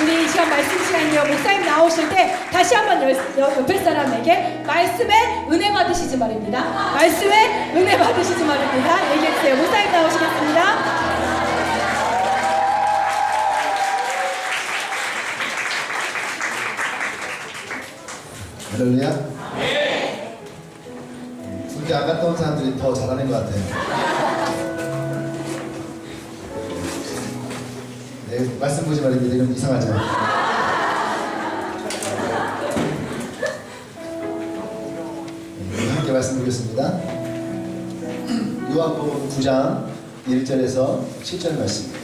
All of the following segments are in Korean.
우리 이 시간 말씀 시간이요. 목사님 나오실 때 다시 한번 옆에 사람에게 말씀에 은혜 받으시지 말입니다. 말씀에 은혜 받으시지 말입니다. 얘기해주세요. 목사님 나오시겠습니다. 할렐루야. 군대 안 갔다 온 사람들이 더 잘하는 것 같아요. 네, 말씀 보지 말입니다. 이건 이상하죠. 네, 함께 말씀 보겠습니다. 요한복음 9장 1절에서 7절 말씀.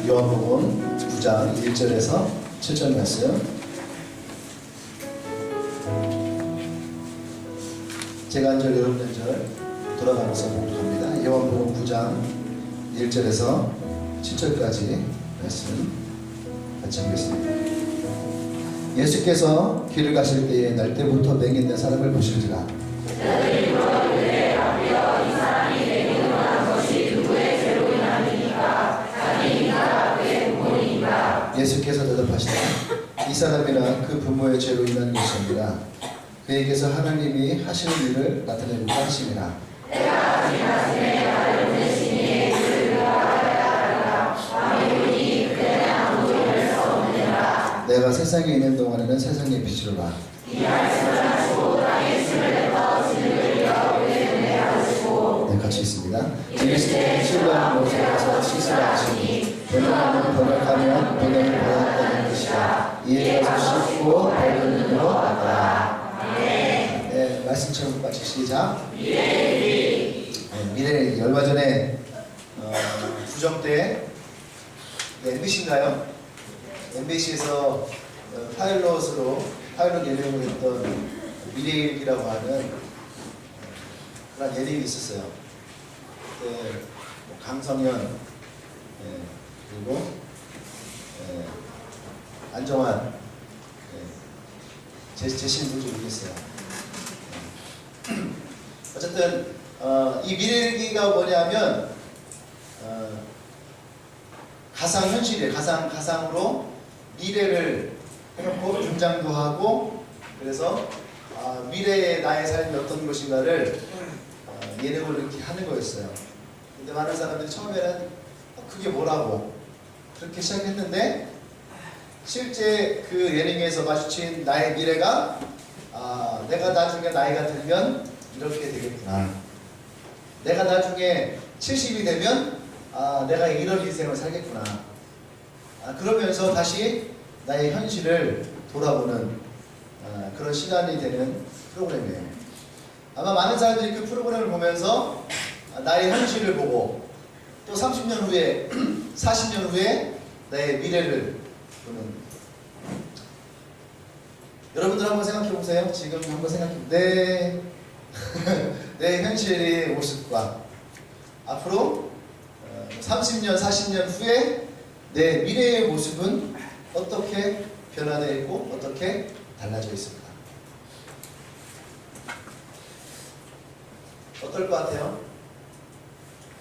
요한복음 9장 1절에서 7절 말씀. 제가 한 절 여러분 한 절 돌아가면서 봉독합니다. 요한복음 9장 1절에서 7절까지 말씀 같이 보겠습니다. 예수께서 길을 가실 때에 날 때부터 맹인된 사람을 보실지라. 예수께서 대답하시되 이 사람이나 그 부모의 죄로 인한 것입니다. 그에게서 하나님이 하시는 일을 나타내고자 하심이라. 내가 세상에 있는 동안에는 세상의 빛이로라. 네, 같이 있습니다. 그리스도의 신뢰하는 것에 가서 씻으라 하시니 번역하면 번역하면 번역을 받았다는 것이라. 이에 가서 씻고 밝은 눈으로 왔더라. 네, 말씀처럼 같이 시작. 미래일기. 얼마 전에 구정 때 MBC인가요? MBC에서 파일럿 예능을 했던 미래일기라고 하는 그런 예능이 있었어요. 그때 강성현 그리고 안정환 제신 분이 모르겠어요. 어쨌든 이 미래일기가 뭐냐면 가상현실이에요. 가상으로 미래를 해놓고 분장도 하고, 그래서 미래의 나의 삶이 어떤 것인가를 예능을 이렇게 하는 거였어요. 근데 많은 사람들이 처음에는 그게 뭐라고 그렇게 시작했는데, 실제 그 예능에서 마주친 나의 미래가 내가 나중에 나이가 들면 이렇게 되겠구나. 내가 나중에 70이 되면 내가 이런 인생을 살겠구나. 그러면서 다시 나의 현실을 돌아보는 그런 시간이 되는 프로그램이에요. 아마 많은 사람들이 그 프로그램을 보면서 나의 현실을 보고 또 30년 후에 40년 후에 나의 미래를 보는. 여러분들 한번 생각해 보세요. 지금 한번 생각해 보세요. 내 현실의 모습과 앞으로 30년, 40년 후에 내 미래의 모습은 어떻게 변화되어 있고 어떻게 달라져 있을까? 어떨 것 같아요?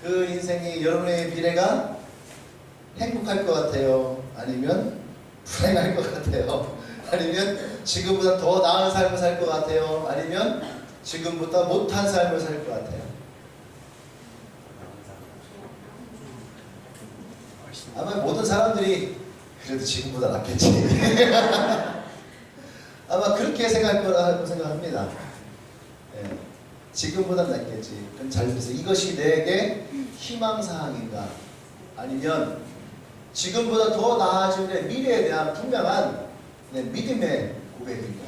그 인생이 여러분의 미래가 행복할 것 같아요? 아니면 불행할 것 같아요? 아니면 지금보다 더 나은 삶을 살 것 같아요? 아니면 지금보다 못한 삶을 살 것 같아요? 아마 모든 사람들이 그래도 지금보다 낫겠지. 아마 그렇게 생각할 거라고 생각합니다. 예, 지금보다 낫겠지. 그럼 잘 보세요. 이것이 내게 희망사항인가? 아니면 지금보다 더 나아질 내 미래에 대한 분명한 내 믿음의 고백인가?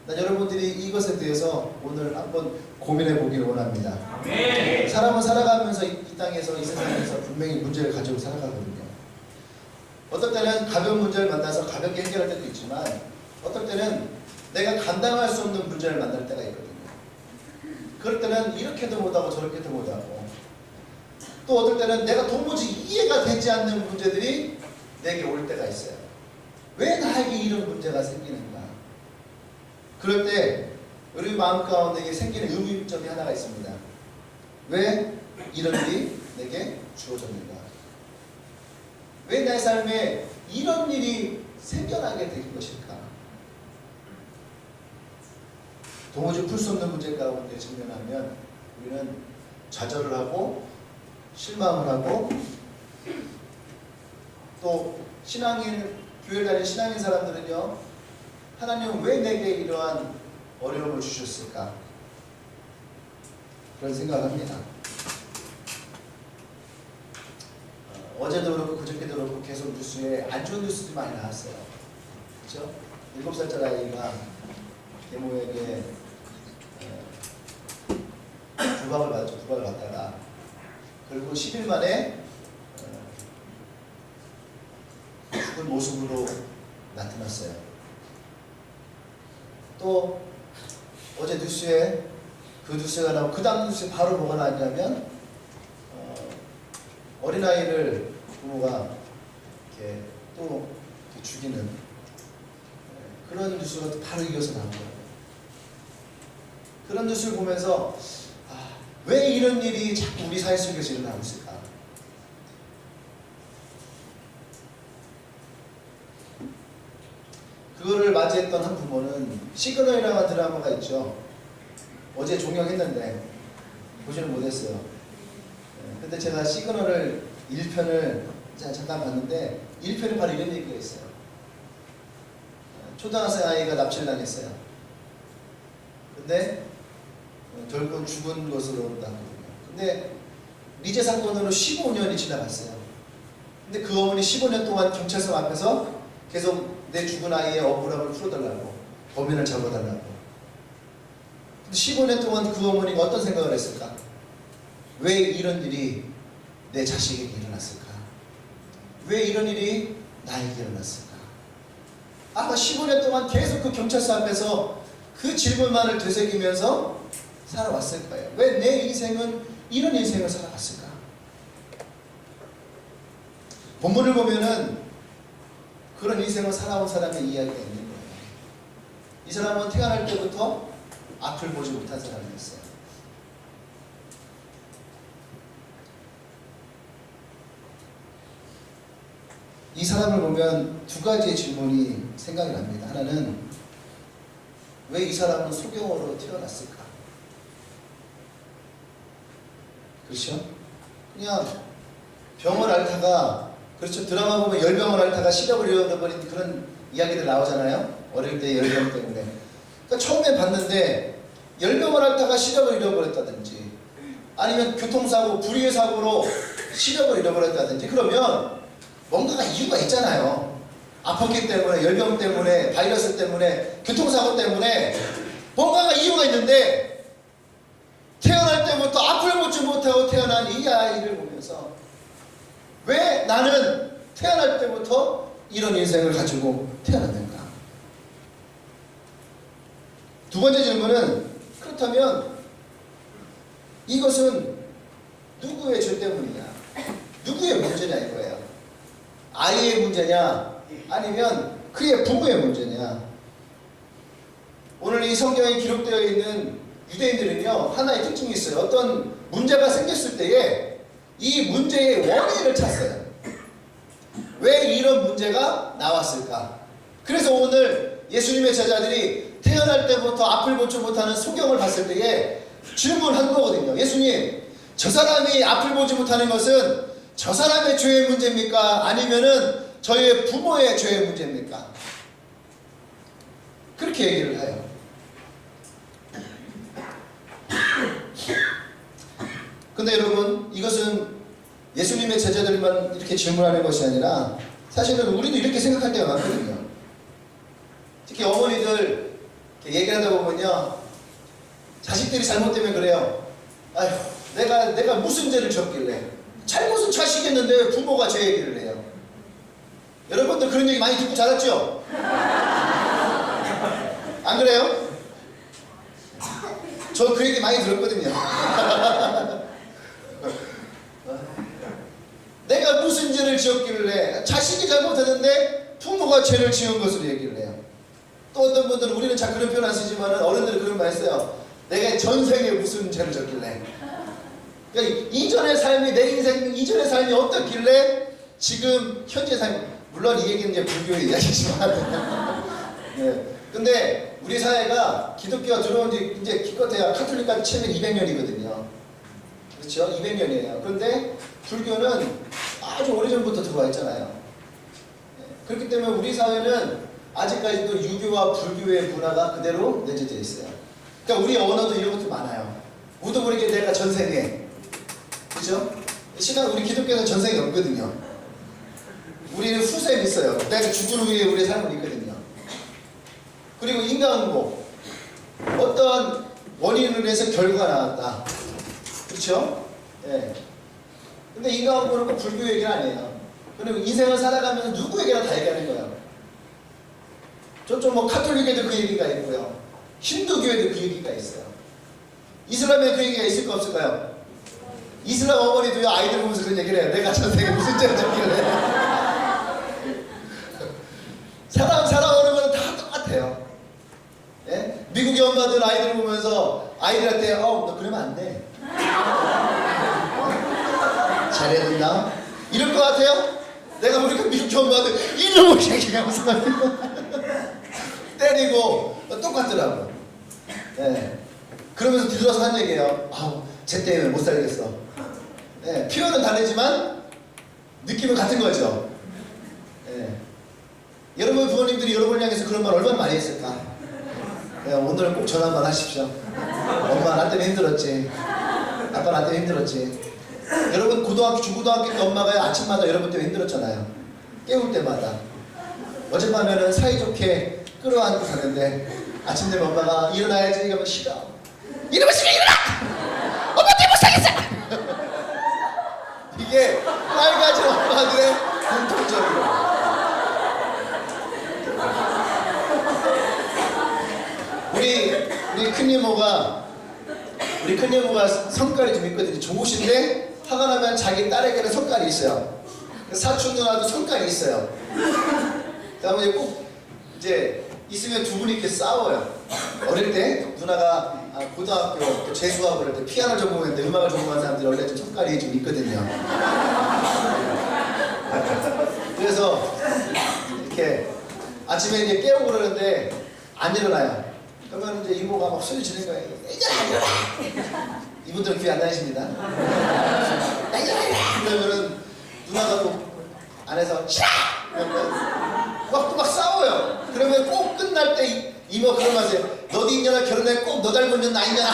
여러분들이 이것에 대해서 오늘 한번 고민해 보기를 원합니다. 아멘. 사람은 살아가면서 이 땅에서, 이 세상에서 분명히 문제를 가지고 살아가거든요. 어떨 때는 가벼운 문제를 만나서 가볍게 해결할 때도 있지만, 어떨 때는 내가 감당할 수 없는 문제를 만날 때가 있거든요. 그럴 때는 이렇게도 못하고 저렇게도 못하고, 또 어떨 때는 내가 도무지 이해가 해결가 되지 않는 문제들이 내게 올 때가 있어요. 왜 나에게 이런 문제가 생기는가? 그럴 때 우리 마음 가운데 생기는 의문점이 하나가 있습니다. 왜 이런 일이 내게 주어졌는가? 왜 내 삶에 이런 일이 생겨나게 된 것일까? 도무지 풀 수 없는 문제 가운데 직면하면 우리는 좌절을 하고 실망을 하고 또 교회 다니는 신앙인 사람들은요, 하나님은 왜 내게 이러한 어려움을 주셨을까? 그런 생각을 합니다. 어제도 그렇고 그저께도 그렇고 계속 뉴스에 안 좋은 뉴스들이 많이 나왔어요. 그렇죠? 7살짜리 아이가 계모에게 구박을 받다가 결국 10일 만에 죽은 모습으로 나타났어요. 또 어제 뉴스에 그 뉴스가 나오고 그 다음 뉴스에 바로 뭐가 나왔냐면 어린아이를 부모가 이렇게 또 이렇게 죽이는 그런 뉴스가 바로 이어서 나온 거예요. 그런 뉴스를 보면서 왜 이런 일이 자꾸 우리 사회 속에서 일어나고 있을까? 그거를 맞이했던 한 부모는 시그널이라는 드라마가 있죠. 어제 종영했는데 보지는 못했어요. 근데 제가 시그널을 1편을 잠깐 봤는데 1편에 바로 이런 얘기가 있어요. 초등학생 아이가 납치를 당했어요. 근데 결국 죽은 것으로 나왔거든요. 근데 미제 사건으로 15년이 지나갔어요. 근데 그 어머니 15년 동안 경찰서 앞에서 계속 내 죽은 아이의 억울함을 풀어달라고, 범인을 잡아달라고. 근데 15년 동안 그 어머니가 어떤 생각을 했을까? 왜 이런 일이 내 자식에게 일어났을까? 왜 이런 일이 나에게 일어났을까? 아마 15년 동안 계속 그 경찰서 앞에서 그 질문만을 되새기면서 살아왔을 거예요. 왜 내 인생은 이런 인생을 살아왔을까? 본문을 보면은 그런 인생을 살아온 사람의 이야기가 있는 거예요. 이 사람은 태어날 때부터 앞을 보지 못한 사람이었어요. 이 사람을 보면 두 가지의 질문이 생각이 납니다. 하나는 왜 이 사람은 소경으로 태어났을까? 그렇죠? 그냥 병을 앓다가, 그렇죠? 드라마 보면 열병을 앓다가 시력을 잃어버린 그런 이야기들 나오잖아요. 어릴 때 열병 때문에. 그러니까 처음에 봤는데 열병을 앓다가 시력을 잃어버렸다든지, 아니면 교통사고, 불의의 사고로 시력을 잃어버렸다든지, 그러면 뭔가가 이유가 있잖아요. 아팠기 때문에, 열병 때문에, 바이러스 때문에, 교통사고 때문에 뭔가가 이유가 있는데, 태어날 때부터 앞을 보지 못하고 태어난 이 아이를 보면서 왜 나는 태어날 때부터 이런 인생을 가지고 태어났는가? 두 번째 질문은, 그렇다면 이것은 누구의 죄 때문이냐? 누구의 문제냐 이거예요. 아이의 문제냐? 아니면 그의 부모의 문제냐? 오늘 이 성경에 기록되어 있는 유대인들은요, 하나의 특징이 있어요. 어떤 문제가 생겼을 때에 이 문제의 원인을 찾아요. 왜 이런 문제가 나왔을까? 그래서 오늘 예수님의 제자들이 태어날 때부터 앞을 보지 못하는 소경을 봤을 때에 질문한 거거든요. 예수님, 저 사람이 앞을 보지 못하는 것은 저 사람의 죄의 문제입니까? 아니면은 저희의 부모의 죄의 문제입니까? 그렇게 얘기를 해요. 근데 여러분, 이것은 예수님의 제자들만 이렇게 질문하는 것이 아니라 사실은 우리도 이렇게 생각할 때가 많거든요. 특히 어머니들 얘기를 하다 보면요, 자식들이 잘못되면 그래요. 아휴, 내가 무슨 죄를 졌길래. 잘못은 자식이 했는데 왜 부모가 죄 얘기를 해요. 여러분들 그런 얘기 많이 듣고 자랐죠? 안 그래요? 저 그 얘기 많이 들었거든요. 내가 무슨 죄를 지었길래 자식이 잘못했는데 부모가 죄를 지은 것으로 얘기를 해요. 또 어떤 분들은 우리는 잘 그런 표현 안 쓰지만 어른들은 그런 말 써요. 내가 전생에 무슨 죄를 졌길래 그러니까 이전의 삶이 내 인생 이전의 삶이 어떻길래 지금 현재 삶 물론 이 얘기는 이제 불교의 이야기지만 네. 근데 우리 사회가 기독교가 들어온 지 이제 기껏해야 카톨릭까지 치면 200년이거든요. 그렇죠? 200년이에요. 그런데 불교는 아주 오래전부터 들어와 있잖아요. 네. 그렇기 때문에 우리 사회는 아직까지도 유교와 불교의 문화가 그대로 내재되어 있어요. 그러니까 우리 언어도 이런 것도 많아요. 우도 모르게 내가 전생에 그죠? 시간 우리 기독교는 전생이 없거든요. 우리는 후생이 있어요. 내가 죽은 후에 우리의 삶은 있거든요. 그리고 인간응보 어떤 원인으로 해서 결과가 나왔다. 그렇죠? 예. 근데 인간응보는 꼭 불교 얘기는 아니에요. 그리고 인생을 살아가면서 누구에게나 다 얘기하는 거예요. 저쪽 뭐 카톨릭에도 그 얘기가 있고요. 힌두교에도 그 얘기가 있어요. 이슬람에 그 얘기가 있을까 없을까요? 이슬람 어머니도요 아이들 보면서 그런 얘기를 해요. 내가 전생에 무슨 죄를 졌길래. 살아오는 거는 다 똑같아요. 예? 미국의 엄마들 아이들 보면서 아이들한테 너 그러면 안 돼. 잘해야 된다. 이럴 것 같아요? 내가 보니까 미국의 엄마들 이놈의 새끼가 무슨 말이야. 때리고 똑같더라고. 예. 그러면서 뒤돌아서 한 얘기예요. 쟤 때문에 못 살겠어. 예. 표현은 다르지만 느낌은 같은 거죠. 예. 여러분 부모님들이 여러분을 향해서 그런 말 얼마나 많이 했을까? 예, 오늘은 꼭 전화 한번 하십시오. 엄마 나 때문에 힘들었지. 아빠 나 때문에 힘들었지. 여러분 고등학교 중고등학교 때 엄마가 아침마다 여러분 때문에 힘들었잖아요. 깨울 때마다. 어젯밤에는 사이좋게 끌어안고 자는데 아침 되면 엄마가 일어나야지 이러면 싫어. 이러면 싫어 일어나! 엄마 때문에 못 살겠어! 이게 빨가진 엄마들의 공통점이에요. 우리 큰 이모가 성깔이 좀 있거든요. 좋으신데 화가 나면 자기 딸에게는 성깔이 있어요. 사촌 누나도 성깔이 있어요. 그다음에 꼭 이제 있으면 두 분이 이렇게 싸워요. 어릴 때 누나가 고등학교 재수학을 할 때 피아노 전공했는데 음악을 전공한 사람들이 원래 좀 성깔이 좀 있거든요. 그래서 이렇게 아침에 이제 깨우고 그러는데 안 일어나요. 그러면 이제 이모가 막 소리 지르는 거예요. 일어나! 이분들은 귀 안 다니십니다. 일어나! 그러면은 누나가 또 안에서 싫어! 그러면 막 싸워요. 그러면 꼭 끝날 때 이모 그런 말 하세요. 너도 인연아 결혼해 꼭 너 닮은 년 나 인연아.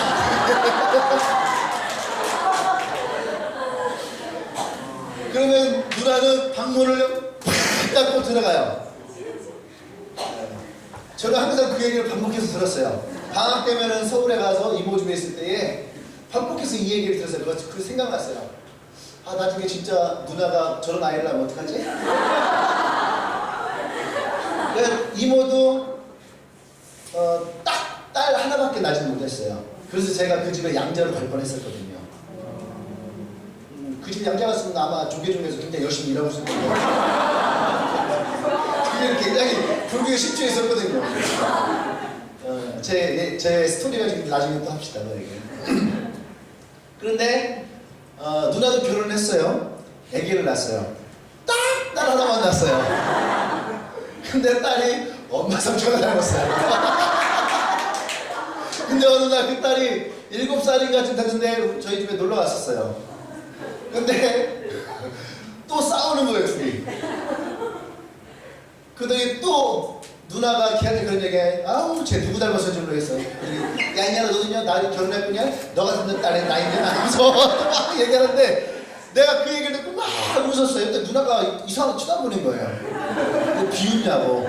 그러면 누나는 방문을 팍 닫고 들어가요. 저는 항상 그 얘기를 반복해서 들었어요. 방학 때면은 서울에 가서 이모 집에 있을 때에 반복해서 이 얘기를 들었어요. 그 생각났어요. 나중에 진짜 누나가 저런 아이를 낳으면 어떡하지? 이모도 딱 딸 하나밖에 낳지는 못했어요. 그래서 제가 그 집에 양자로 갈 뻔했었거든요. 그 집 양자 갔으면 아마 조계종에서 굉장히 열심히 일하고 있을 거예요. 그게 굉장히 불교에 심취해 있었거든요. 제 스토리가 지금 나중에 또 합시다. 그런데 누나도 결혼을 했어요. 아기를 낳았어요. 딱 딸 하나만 낳았어요. 근데 딸이 엄마 삼촌을 닮았어요. 근데 어느 날 그 딸이 7살인가 됐는데 저희 집에 놀러 갔었어요. 근데 또 싸우는 거예요, 둘이. 그러더니 또 누나가 걔한테 그런 얘기해. 쟤 누구 닮았는지 모르겠어. 야, 이년아 너도냐? 나를 결혼했구냐? 너 같은 딸의 나인데 나면서 막 얘기하는데 내가 그 얘기를 듣고 막 웃었어요. 근데 누나가 이상하게 쳐다보는 거예요. 비웃냐고.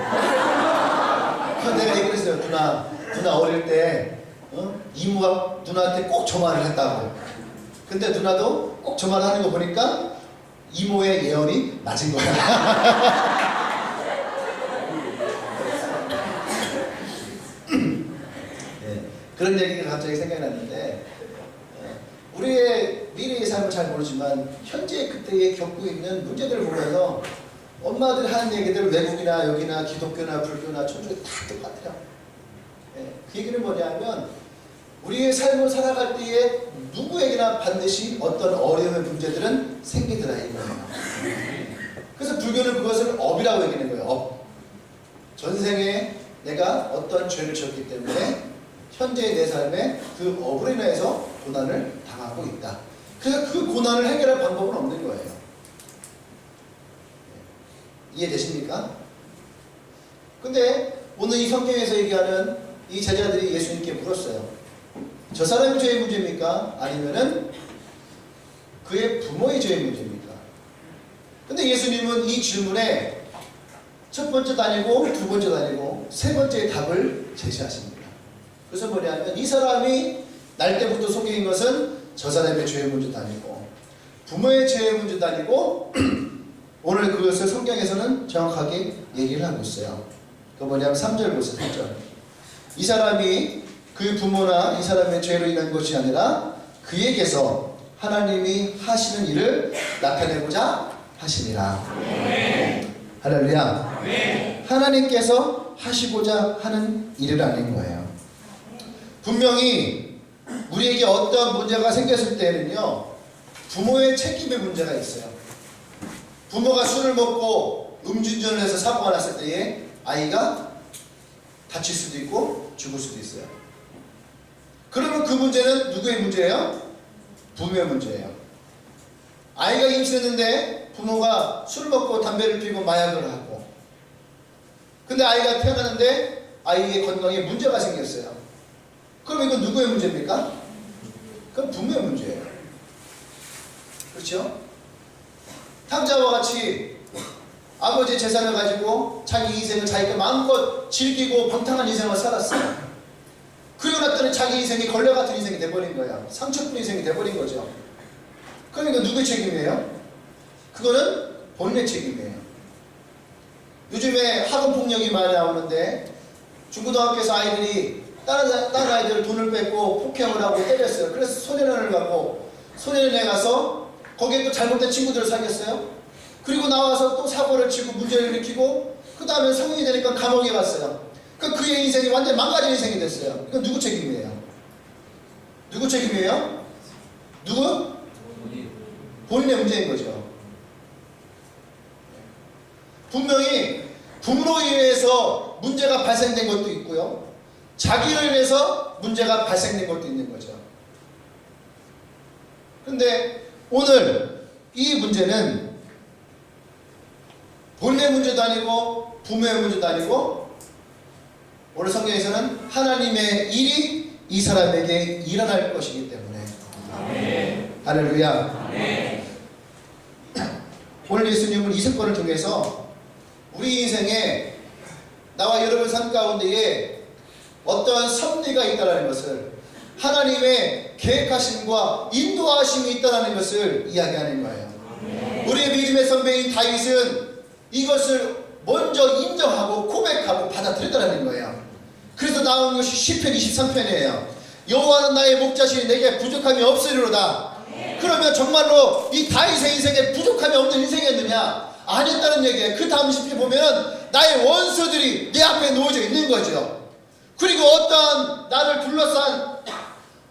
그래서 내가 얘기를 했어요. 누나 어릴 때 이모가 누나한테 꼭 저 말을 했다고. 근데 누나도 꼭 저 말을 하는 거 보니까 이모의 예언이 맞은 거야. 그런 얘기가 갑자기 생각이 났는데 미래의 삶을 잘 모르지만 현재 그때에 겪고 있는 문제들을 보면서 엄마들이 하는 얘기들 외국이나 여기나 기독교나 불교나 천주교 다 똑같아요. 예, 그 얘기는 뭐냐면 우리의 삶을 살아갈 때에 누구에게나 반드시 어떤 어려움의 문제들은 생기더라 이거예요. 그래서 불교는 그것을 업이라고 얘기하는 거예요. 업. 전생에 내가 어떤 죄를 지었기 때문에 현재의 내 삶에 그 업으로 인해서 고난을 당하고 있다. 그래서 그 고난을 해결할 방법은 없는 거예요. 이해되십니까? 근데 오늘 이 성경에서 얘기하는 이 제자들이 예수님께 물었어요. 저 사람의 죄의 문제입니까? 아니면은 그의 부모의 죄의 문제입니까? 근데 예수님은 이 질문에 첫 번째도 아니고 두 번째도 아니고 세 번째의 답을 제시하십니다. 그래서 뭐냐면 이 사람이 날 때부터 속인 것은 저 사람의 죄의 문제도 아니고 부모의 죄의 문제도 아니고 오늘 그것을 성경에서는 정확하게 얘기를 하고 있어요. 그 뭐냐면 3절 보세요. 3절. 이 사람이 그 부모나 이 사람의 죄로 인한 것이 아니라 그에게서 하나님이 하시는 일을 나타내고자 하시니라. 할렐루야. 하나님께서 하시고자 하는 일을 아닌 거예요. 분명히 우리에게 어떤 문제가 생겼을 때는요, 부모의 책임의 문제가 있어요. 부모가 술을 먹고 음주운전을 해서 사고가 났을 때에 아이가 다칠 수도 있고 죽을 수도 있어요. 그러면 그 문제는 누구의 문제예요? 부모의 문제예요. 아이가 임신했는데 부모가 술 먹고 담배를 피우고 마약을 하고, 근데 아이가 태어나는데 아이의 건강에 문제가 생겼어요. 그럼 이건 누구의 문제입니까? 그건 부모의 문제예요. 그렇죠? 탕자와 같이 아버지의 재산을 가지고 자기 인생을 자기가 마음껏 즐기고 방탕한 인생을 살았어요. 그러고 났더니 자기 인생이 걸레 같은 인생이 돼버린 거야. 상처뿐 인생이 돼버린 거죠. 그러니까 누구의 책임이에요? 그거는 본인의 책임이에요. 요즘에 학원폭력이 많이 나오는데 중고등학교에서 아이들이 다른 아이들 돈을 뺏고 폭행을 하고 때렸어요. 그래서 소년원을 가고 소년원에 가서 거기에 또 잘못된 친구들을 사귀었어요. 그리고 나와서 또 사고를 치고 문제를 일으키고 그 다음에 성인이 되니까 감옥에 갔어요. 그의 인생이 완전 망가진 인생이 됐어요. 이건 누구 책임이에요? 누구 책임이에요? 누구? 본인의 문제인 거죠. 분명히 부모로 인해서 문제가 발생된 것도 있고요, 자기로 인해서 문제가 발생된 것도 있는 거죠. 그런데 오늘 이 문제는 본인의 문제도 아니고 부모의 문제도 아니고 오늘 성경에서는 하나님의 일이 이 사람에게 일어날 것이기 때문에. 아멘. 할렐루야. 아멘. 오늘 예수님은 이 사건을 통해서 우리 인생에 나와 여러분 삶 가운데에 어떠한 섭리가 있다는 것을, 하나님의 계획하심과 인도하심이 있다는 것을 이야기하는 거예요. 우리의 믿음의 선배인 다윗은 이것을 먼저 인정하고 고백하고 받아들였다는 거예요. 그래서 나온 것이 시편 23편이에요. 여호와는 나의 목자시니 내게 부족함이 없으리로다. 그러면 정말로 이 다윗의 인생에 부족함이 없는 인생이었느냐? 아니었다는 얘기예요. 그 다음 시편 보면은 나의 원수들이 내 앞에 놓여져 있는 거죠. 그리고 어떤 나를 둘러싼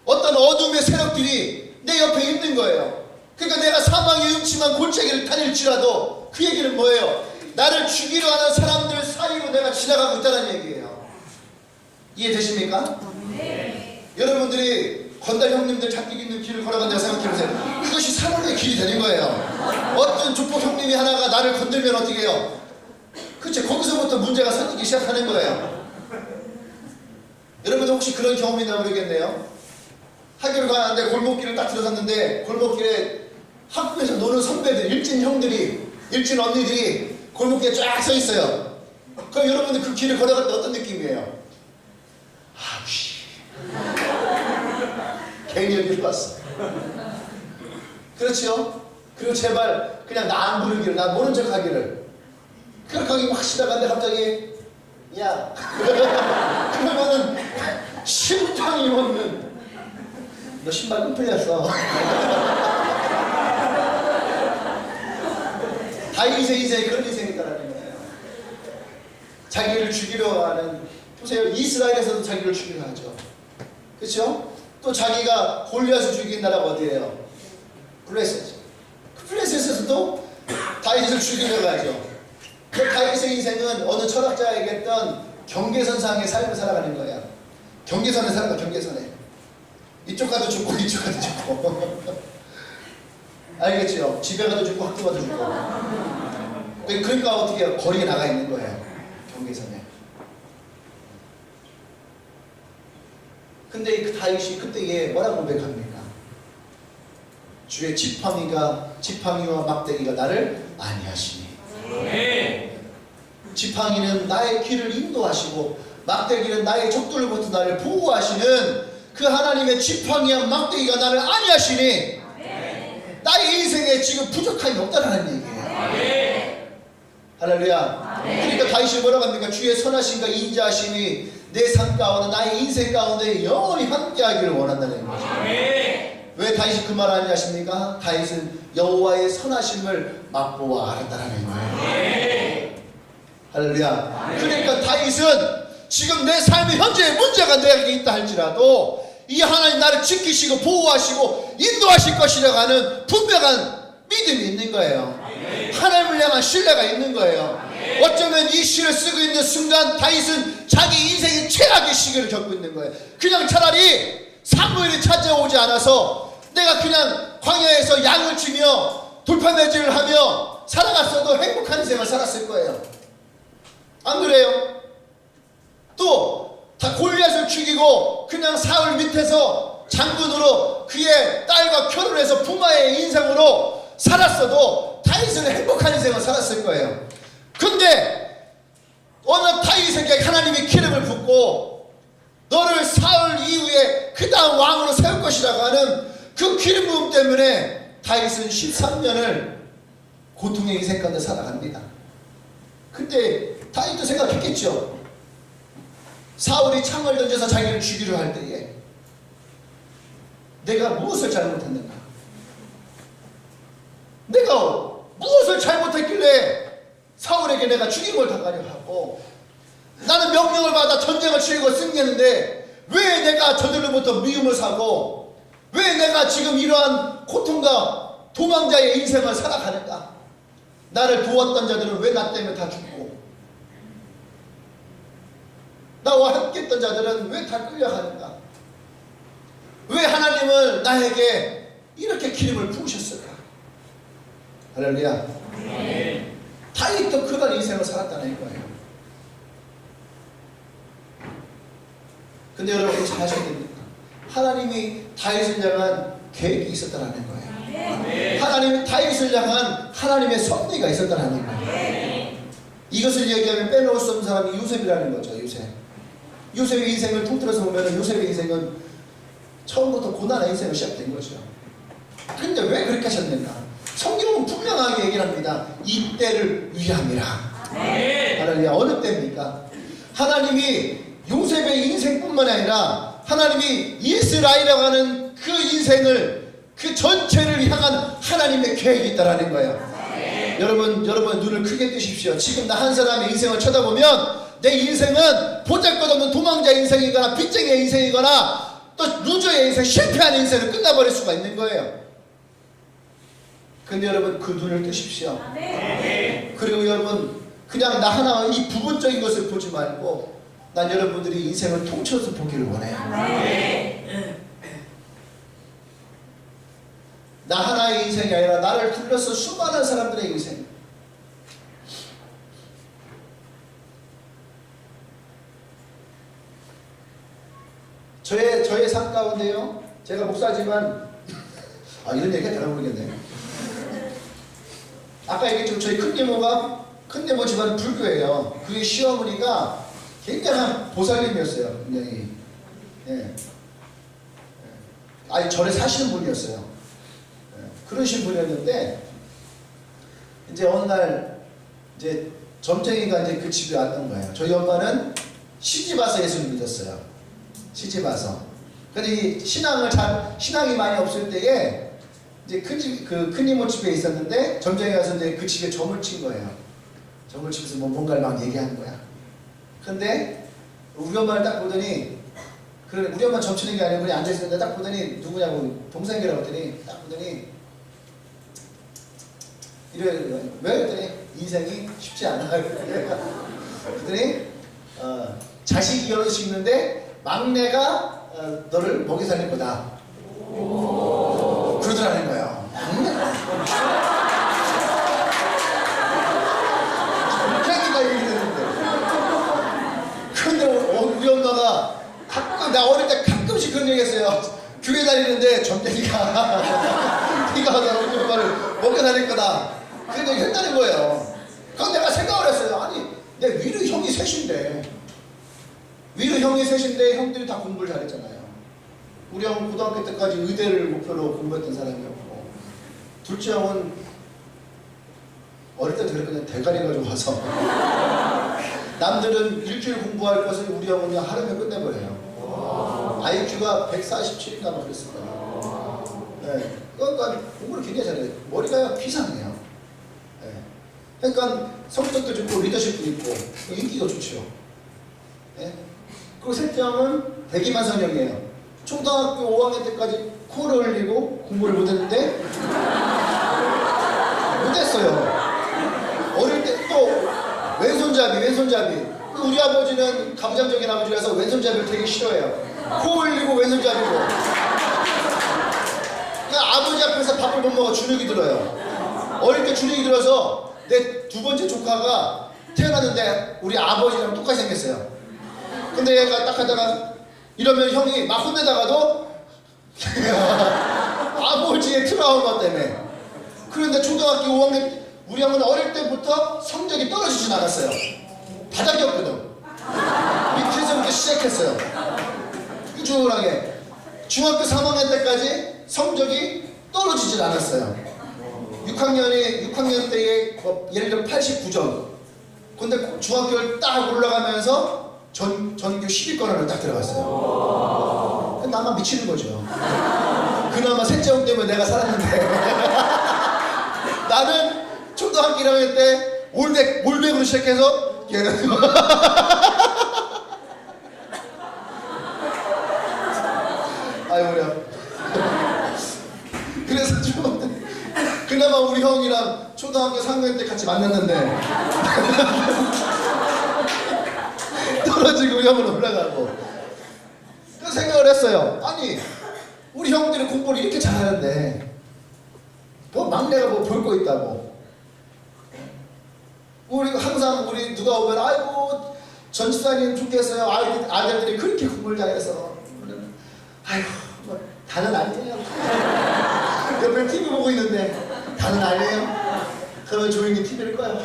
어떤 어둠의 세력들이 내 옆에 있는 거예요. 그러니까 내가 사망의 음침한 골짜기를 다닐지라도 그 얘기는 뭐예요? 나를 죽이려 하는 사람들 사이로 내가 지나가고 있다는 얘기예요. 이해되십니까? 네. 여러분들이 건달 형님들 잡기 있는 길을 걸어간다고 생각해보세요. 그것이 사랑의 길이 되는 거예요. 어떤 조폭 형님이 하나가 나를 건들면 어떻게 해요? 그치? 거기서부터 문제가 생기기 시작하는 거예요. 여러분 혹시 그런 경험이 있나 모르겠네요. 학교를 가는데 골목길을 딱 들어섰는데 골목길에 학교에서 노는 선배들, 일진 형들이, 일진 언니들이 골목길에 쫙 서 있어요. 그럼 여러분들 그 길을 걸어갈 때 어떤 느낌이에요? 아우씨. 괜히 여기로 왔어. 그렇죠? 그리고 제발 그냥 나 안 부르기를, 나 모른 척 하기를. 그렇게 하기 막 시작하는데 갑자기 야 그러면은 심장이 먹는 너 신발 끈 풀렸어. 다윗의 인생이 그런 인생이다라는 거예요. 자기를 죽이려 하는, 보세요. 이스라엘에서도 자기를 죽이려 하죠. 그렇죠? 또 자기가 골리앗을 죽인 나라가 어디예요? 블레셋. 그 블레셋에서도 다윗을 죽이려고 하죠. 그 다윗의 인생은 어느 철학자가 얘기했던 경계선상의 삶을 살아가는 거예요. 경계선에 살아가, 경계선에. 이쪽 가도 죽고 이쪽 가도 죽고. 알겠죠? 집에 가도 죽고 학교 가도 죽고. 그러니까 어떻게 해요? 거리에 나가 있는 거예요. 경계선에. 근데 그 다윗이 그때에 뭐라고 고백합니까? 주의 지팡이와 막대기가 나를 안위하시니. 지팡이는 나의 길을 인도하시고 막대기는 나의 적들로부터 나를 보호하시는 그 하나님의 지팡이와 막대기가 나를 안위하시니 나의 인생에 지금 부족함이 없다는 얘기예요. 할렐루야. 그러니까 다윗이 뭐라고 합니까? 주의 선하심과 인자하심이 내 삶 가운데 나의 인생 가운데 영원히 함께하기를 원한다는 거죠. 왜 다윗이 그 말 아니하십니까? 다윗은 여호와의 선하심을 맛보아 알았다는 거예요. 할렐루야. 그러니까 다윗은 지금 내 삶의 현재의 문제가 내게 있다 할지라도 이 하나님 나를 지키시고 보호하시고 인도하실 것이라고 하는 분명한 믿음이 있는 거예요. 하나님을 향한 신뢰가 있는 거예요. 어쩌면 이 시를 쓰고 있는 순간 다윗은 자기 인생의 최악의 시기를 겪고 있는 거예요. 그냥 차라리 사무엘이 찾아오지 않아서 내가 그냥 광야에서 양을 치며 돌팔매질을 하며 살아갔어도 행복한 인생을 살았을 거예요. 안 그래요? 또 다 골리앗을 죽이고 그냥 사울 밑에서 장군으로 그의 딸과 결혼해서 부마의 인생으로 살았어도 다윗은 행복한 인생을 살았을 거예요. 근데 어느 다윗에게 하나님이 기름을 붓고 너를 사울 이후에 그 다음 왕으로 세울 것이라고 하는 그 기름 부음 때문에 다윗은 13년을 고통의 인생 가운데 살아갑니다. 그때 다윗도 생각했겠죠. 사울이 창을 던져서 자기를 죽이려 할 때에 내가 무엇을 잘못했는가? 내가 무엇을 잘못했길래 사울에게 내가 죽임을 당하려 하고 나는 명령을 받아 전쟁을 치르고 승리했는데 왜 내가 저들로부터 미움을 사고 왜 내가 지금 이러한 고통과 도망자의 인생을 살아가는가? 나를 도왔던 자들은 왜 나 때문에 다 죽고 나와 함께 했던 자들은 왜 다 끌려가는가? 왜 하나님은 나에게 이렇게 기름을 부으셨을까? 할렐루야. 다윗도 그런 인생을 살았다는 거예요. 근데 여러분 잘 아셔야 됩니다. 하나님이 다윗을 향한 계획이 있었다는 거예요. 하나님이 다윗을 향한 하나님의 섭리가 있었다는 거예요. 이것을 얘기하면 빼놓을 수 없는 사람이 요셉이라는 거죠. 요셉의 인생을 통틀어서 보면 요셉의 인생은 처음부터 고난의 인생을 시작된 거죠. 근데 왜 그렇게 하셨는가? 성경은 분명하게 얘기를 합니다. 이때를 위함이라. 할렐루야. 어느 때입니까? 하나님이 요셉의 인생뿐만 아니라 하나님이 이스라엘이라고 하는 그 인생을 그 전체를 향한 하나님의 계획이 있다라는 거예요. 여러분 눈을 크게 뜨십시오. 지금 나 한 사람의 인생을 쳐다보면 내 인생은 보잘것없는 도망자 인생이거나 빚쟁이의 인생이거나 또 루저의 인생, 실패하는 인생으로 끝나버릴 수가 있는 거예요. 근데 여러분 그 눈을 뜨십시오. 그리고 여러분 그냥 나 하나 이 부분적인 것을 보지 말고 난 여러분들이 인생을 통째로 보기를 원해요. 나 하나의 인생이 아니라 나를 둘러서 수많은 사람들의 인생. 저의 삶 가운데요. 제가 목사지만 이런 얘기가 되나 모르겠네요. 아까 얘기했지만 저희 큰내모 집안은 불교예요. 그게 시어머니가 굉장한 보살님이었어요. 굉장히 아니 절에 사시는 분이었어요. 그러신 분이었는데 이제 어느 날 이제 점쟁이가 이제 그 집에 왔던 거예요. 저희 엄마는 시집 와서 예수를 믿었어요. 시집 와서. 근데 이 신앙이 많이 없을 때에 이제 큰 이모 집에 있었는데 점장에 가서 이제 그 집에 점을 친 거예요. 점을 치면서 뭔가를 막 얘기하는 거야. 근데 우리 엄마를 딱 보더니 그래 우리 엄마 점 치는 게 아니고 그냥 앉아있었는데 딱 보더니 누구냐고 동생이라고 했더니 딱 보더니 이래 왜? 그랬더니 인생이 쉽지 않아. 그랬더니 자식이 여럿이 있는데 막내가 너를 먹여 살릴 거다. 그러더라는 거예요. 자기가 얘기했는데. 그런데 우리 엄마가 가끔 나 어릴 때 가끔씩 그런 얘기했어요. 교회 다니는데 점쟁이가 네가 우리 엄마를 먹여 살릴 거다. 그런 얘기 했다는 거예요. 그건 내가 생각을 했어요. 아니 내 위로 형이 셋인데 형들이 다 공부를 잘했잖아요. 우리 형은 고등학교 때까지 의대를 목표로 공부했던 사람이었고 둘째 형은 어릴 때도 그랬거든요. 대가리가 좋아서 남들은 일주일 공부할 것을 우리 형은 그냥 하루에 끝내버려요. IQ가 147인가 막 그랬을 거예요. 네. 그러니까 공부를 굉장히 잘해요. 머리가 비상해요. 네. 그러니까 성격도 좋고 리더십도 있고 인기가 좋죠. 네. 그리고 셋째 형은 대기만 성형이에요. 초등학교 5학년 때까지 코를 흘리고 공부를 못했는데 못했어요. 어릴 때 또 왼손잡이. 우리 아버지는 가부장적인 아버지라서 왼손잡이를 되게 싫어해요. 코 흘리고 왼손잡이고. 그러니까 아버지 앞에서 밥을 못 먹어 주눅이 들어요. 어릴 때 주눅이 들어서 내 두 번째 조카가 태어났는데 우리 아버지랑 똑같이 생겼어요. 근데 얘가 딱 하다가 이러면 형이 막 혼내다가도 아버지의 트라우마 때문에. 그런데 초등학교 5학년 우리 형은 어릴 때부터 성적이 떨어지진 않았어요. 바닥이었거든. 밑에서부터 시작했어요. 꾸준하게. 중학교 3학년 때까지 성적이 떨어지진 않았어요. 6학년 때에 예를 들어 89점. 근데 중학교를 딱 올라가면서 전교 10위권으로 딱 들어갔어요. 나만 미치는 거죠. 그나마 셋째 형 때문에 내가 살았는데 나는 초등학교 1학년 때 올백으로 시작해서 아이고야. 그래서 좀 그나마 우리 형이랑 초등학교 3학년 때 같이 만났는데 떨어지고 우리 형은 올라가고. 그 생각을 했어요. 아니 우리 형들이 공부를 이렇게 잘하는데 뭐 막내가 뭐 볼 거 있다고. 우리 항상 우리 누가 오면 아이고 전집사님 좋겠어요. 아들들이 그렇게 공부를 잘해서. 아이고 뭐 다는 아니에요. 옆에 TV 보고 있는데 다는 아니에요. 그러면 조용히 TV를 꺼요.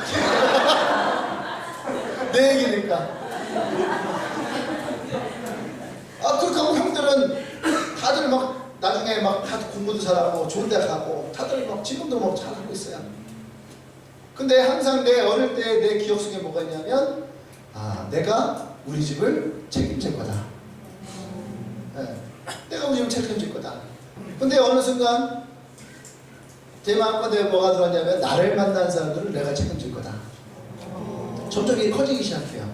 내 얘기니까. 그렇게 하고 형들은 다들 막 나중에 막 다들 공부도 잘하고 좋은 데 가고 다들 막 지금도 막 잘하고 있어요. 근데 항상 내 어릴 때 내 기억 속에 뭐가 있냐면 내가 우리 집을 책임질 거다. 네. 내가 우리 집을 책임질 거다. 근데 어느 순간 제 마음속에 뭐가 들었냐면 나를 만난 사람들을 내가 책임질 거다. 점점 이게 커지기 시작해요.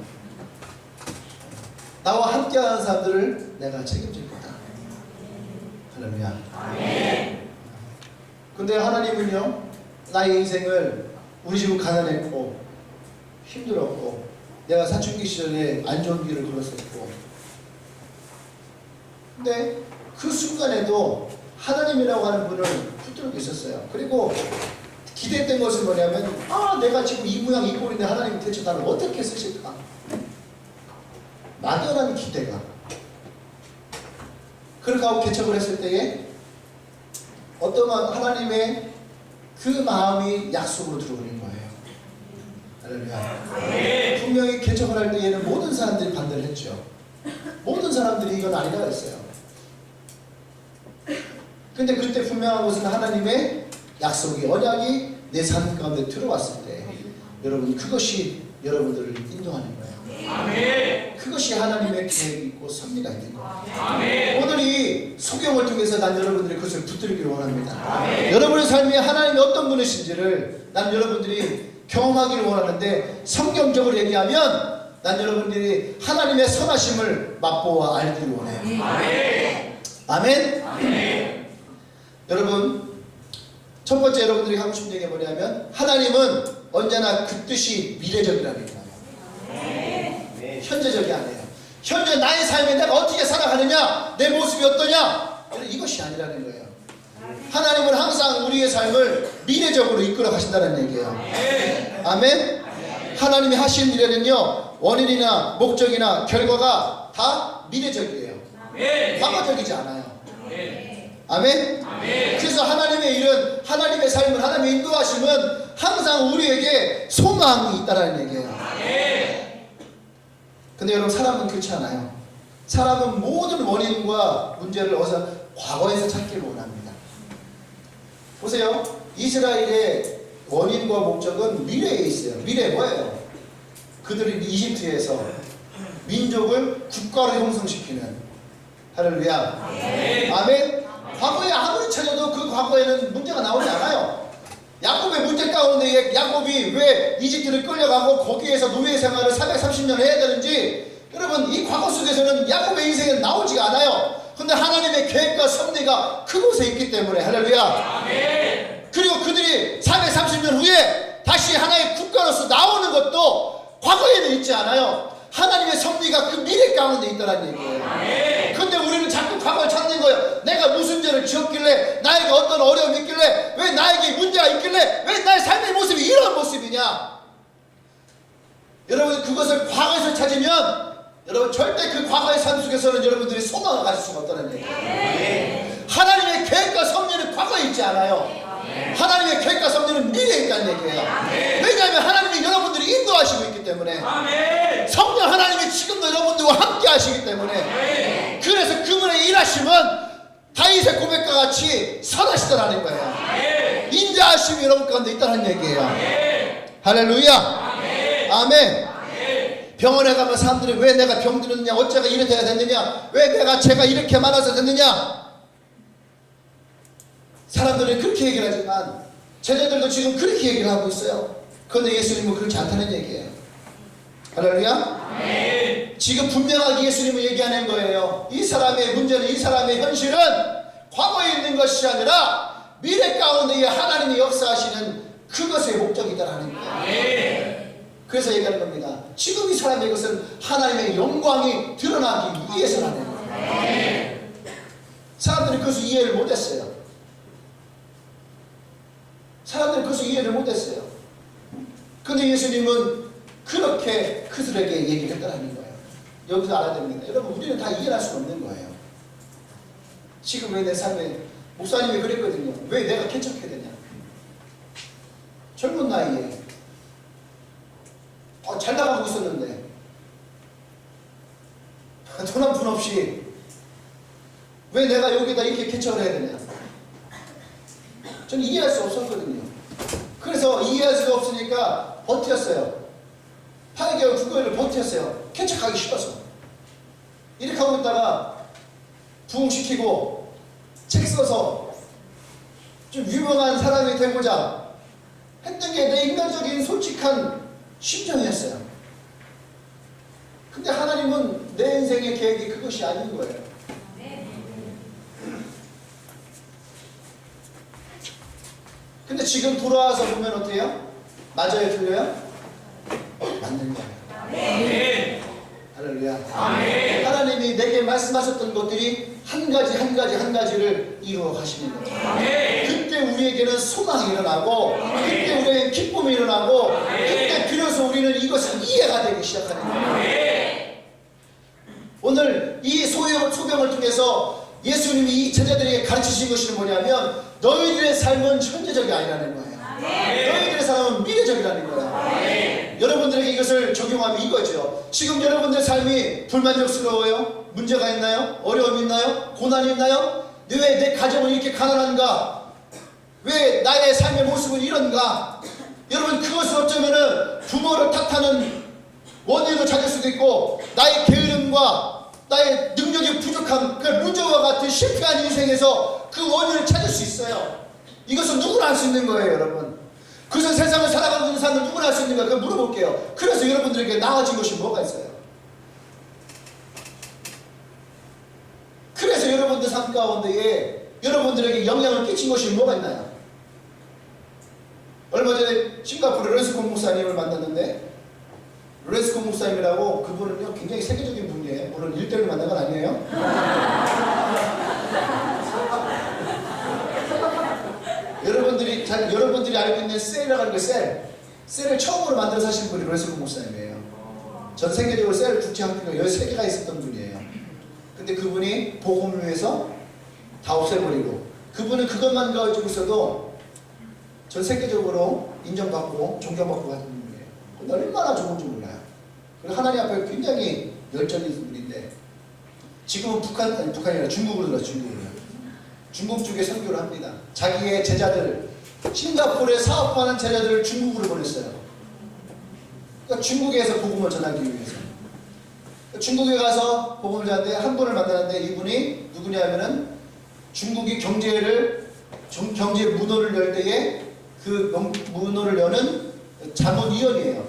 나와 함께하는 사람들을 내가 책임질 거다. 할렐루야. 근데 하나님은요, 나의 인생을 우리 집은 가난했고 힘들었고 내가 사춘기 시절에 안 좋은 길을 걸었었고, 근데 그 순간에도 하나님이라고 하는 분을 붙들고 있었어요. 그리고 기대했던 것은 뭐냐면 내가 지금 이 모양 이 꼴인데 하나님 대체 나를 어떻게 쓰실까? 막연한 기대가. 그렇게 하고 개척을 했을 때에 어떤 하나님의 그 마음이 약속으로 들어오는 거예요. 할렐루야. 분명히 개척을 할 때에는 모든 사람들이 반대를 했죠. 모든 사람들이 이건 아니다 했어요. 근데 그때 분명한 것은 하나님의 약속이, 언약이 내 삶 가운데 들어왔을 때 여러분 그것이 여러분들을 인도하는 거예요. 그것이 하나님의 계획이 있고 섭리가 있는 거예요. 오늘 이 소경을 통해서 난 여러분들이 그것을 붙들기를 원합니다. 여러분의 삶이 하나님이 어떤 분이신지를 난 여러분들이 경험하기를 원하는데, 성경적으로 얘기하면 난 여러분들이 하나님의 선하심을 맛보아 알기를 원해요. 아멘. 여러분, 첫 번째 여러분들이 하고 싶은 얘기가 뭐냐면, 하나님은 언제나 그 뜻이 미래적이라는 거예요. 현재적이 아니에요. 현재 나의 삶에 내가 어떻게 살아가느냐, 내 모습이 어떠냐, 이것이 아니라는 거예요. 하나님은 항상 우리의 삶을 미래적으로 이끌어 가신다는 얘기예요. 아멘. 하나님이 하신 일에는요, 원인이나 목적이나 결과가 다 미래적이에요. 과거적이지 않아요. 아멘. 그래서 하나님의 일은, 하나님의 삶은, 하나님의 인도하심은 항상 우리에게 소망이 있다는 얘기예요. 근데 여러분, 사람은 그렇지 않아요. 사람은 모든 원인과 문제를 어디서 과거에서 찾기를 원합니다. 보세요. 이스라엘의 원인과 목적은 미래에 있어요. 미래 뭐예요? 그들이 이집트에서 민족을 국가로 형성시키는. 할렐루야. 아멘. 과거에 아무리 찾아도 그 과거에는 문제가 나오지 않아요. 야곱의 문제 가운데 야곱이 왜 이집트를 끌려가고 거기에서 노예 생활을 430년 해야 되는지, 여러분, 이 과거 속에서는 야곱의 인생은 나오지가 않아요. 근데 하나님의 계획과 섭리가 그곳에 있기 때문에. 할렐루야. 그리고 그들이 430년 후에 다시 하나의 국가로서 나오는 것도 과거에는 있지 않아요. 하나님의 섭리가 그 미래 가운데 있다는 얘기예요. 근데 우리는 자꾸 과거를 찾는 거예요. 내가 무슨 죄를 지었길래, 나에게 어떤 어려움이 있길래, 왜 나에게 문제가 있길래, 왜 나의 삶의 모습이 이런 모습이냐. 여러분, 그것을 과거에서 찾으면 여러분 절대 그 과거의 삶 속에서는 여러분들이 소망을 가질 수가 없다는 얘기예요. 하나님의 계획과 섭리는 과거에 있지 않아요. 하나님의 계획과 섭리는 미래에 있다는 얘기예요. 왜냐하면 하나님이 여러분들이 인도하시고 있기 때문에. 성령 하나님이 지금도 여러분들과 함께 하시기 때문에. 그래서 그분의 일하심은 다윗의 고백과 같이 선하시다라는 거예요. 인자하심이 여러분 가운데 있다는 얘기예요. 할렐루야. 아멘. 병원에 가면 사람들이 왜 내가 병들었느냐, 어째가 이래 돼야 됐느냐, 왜 내가 죄가 이렇게 많아서 됐느냐. 사람들은 그렇게 얘기를 하지만 제자들도 지금 그렇게 얘기를 하고 있어요. 그런데 예수님은 그렇지 않다는 얘기예요. 할렐루야. 지금 분명하게 예수님은 얘기하는 거예요. 이 사람의 문제는, 이 사람의 현실은 과거에 있는 것이 아니라 미래 가운데 하나님이 역사하시는 그것의 목적이다라는 거예요. 그래서 얘기하는 겁니다. 지금 이 사람의 것은 하나님의 영광이 드러나기 위해서라는 거예요. 사람들이 그것을 이해를 못했어요. 사람들이 그것을 이해를 못했어요. 근데 예수님은 그렇게 그들에게 얘기를 했다는 거예요. 여기서 알아야 됩니다. 여러분, 우리는 다 이해할 수 없는 거예요. 지금 왜 내 삶에, 목사님이 그랬거든요. 왜 내가 개척해야 되냐. 젊은 나이에 잘 나가고 있었는데 돈 한 푼 없이 왜 내가 여기다 이렇게 개척을 해야 되냐. 저는 이해할 수 없었거든요. 그래서 이해할 수가 없으니까 버텼어요. 8개월 9개월을 버텼어요. 개척하기 싫어서. 이렇게 하고 있다가 부흥시키고 책 써서 좀 유명한 사람이 되고자 했던 게 내 인간적인 솔직한 심정이었어요. 근데 하나님은 내 인생의 계획이 그것이 아닌 거예요. 근데 지금 돌아와서 보면 어때요? 맞아요? 틀려요? 맞는 거예요. 할렐루야. 하나님이 내게 말씀하셨던 것들이 한 가지를 이루어 가시는 거예요. 그때 우리에게는 소망이 일어나고, 그때 우리에게 기쁨이 일어나고, 그때 비로소 우리는 이것을 이해가 되기 시작하는 거예요. 오늘 이 소경을 통해서 예수님이 이 제자들에게 가르치신 것이 뭐냐면, 너희들의 삶은 현재적이 아니라는 거예요. 너희들의 삶은 미래적이라는 거예요. 여러분들에게 이것을 적용하면 이거죠. 지금 여러분들의 삶이 불만족스러워요? 문제가 있나요? 어려움이 있나요? 고난이 있나요? 왜 내 가정은 이렇게 가난한가? 왜 나의 삶의 모습은 이런가? 여러분, 그것을 어쩌면은 부모를 탓하고 못하는 원인을 찾을 수도 있고, 나의 게으름과 나의 능력의 부족함, 그 루저와 같은 실패한 인생에서 그 원인을 찾을 수 있어요. 이것은 누구나 할 수 있는 거예요, 여러분. 그래서 세상을 살아가고 있는 사람은 누구나 할 수 있는가? 그걸 물어볼게요. 그래서 여러분들에게 나아진 것이 뭐가 있어요? 그래서 여러분들 삶 가운데에 여러분들에게 영향을 끼친 것이 뭐가 있나요? 얼마 전에 싱가포르 로렌스코 목사님을 만났는데, 로렌스코 목사님이라고, 그분은요 굉장히 세계적인 분이에요. 물론 1대1로 만난 건 아니에요. 여러분들이 알고 있는 셀이라고 하는 게 셀을 처음으로 만들어서 하신 분이 로렌스코 목사님이에요. 전 세계적으로 셀 국제학교가 13개가 있었던 분이에요. 근데 그분이 복음을 위해서 다 없애버리고, 그분은 그것만 가지고 있어도 전 세계적으로 인정받고 존경받고 하는 분이에요. 얼마나 좋은지 몰라요. 그리고 하나님 앞에 굉장히 열정이 있는 분인데, 지금은 북한이 아니라 중국으로 들어요. 중국 쪽에 선교를 합니다. 자기의 제자들, 싱가포르에 사업하는 제자들을 중국으로 보냈어요. 그러니까 중국에서 복음을 전하기 위해서. 중국에 가서 복음을 전하는데 한 분을 만나는데, 이분이 누구냐 하면은 중국이 경제 문호를 열 때에 그 문호를 여는 자문위원이에요.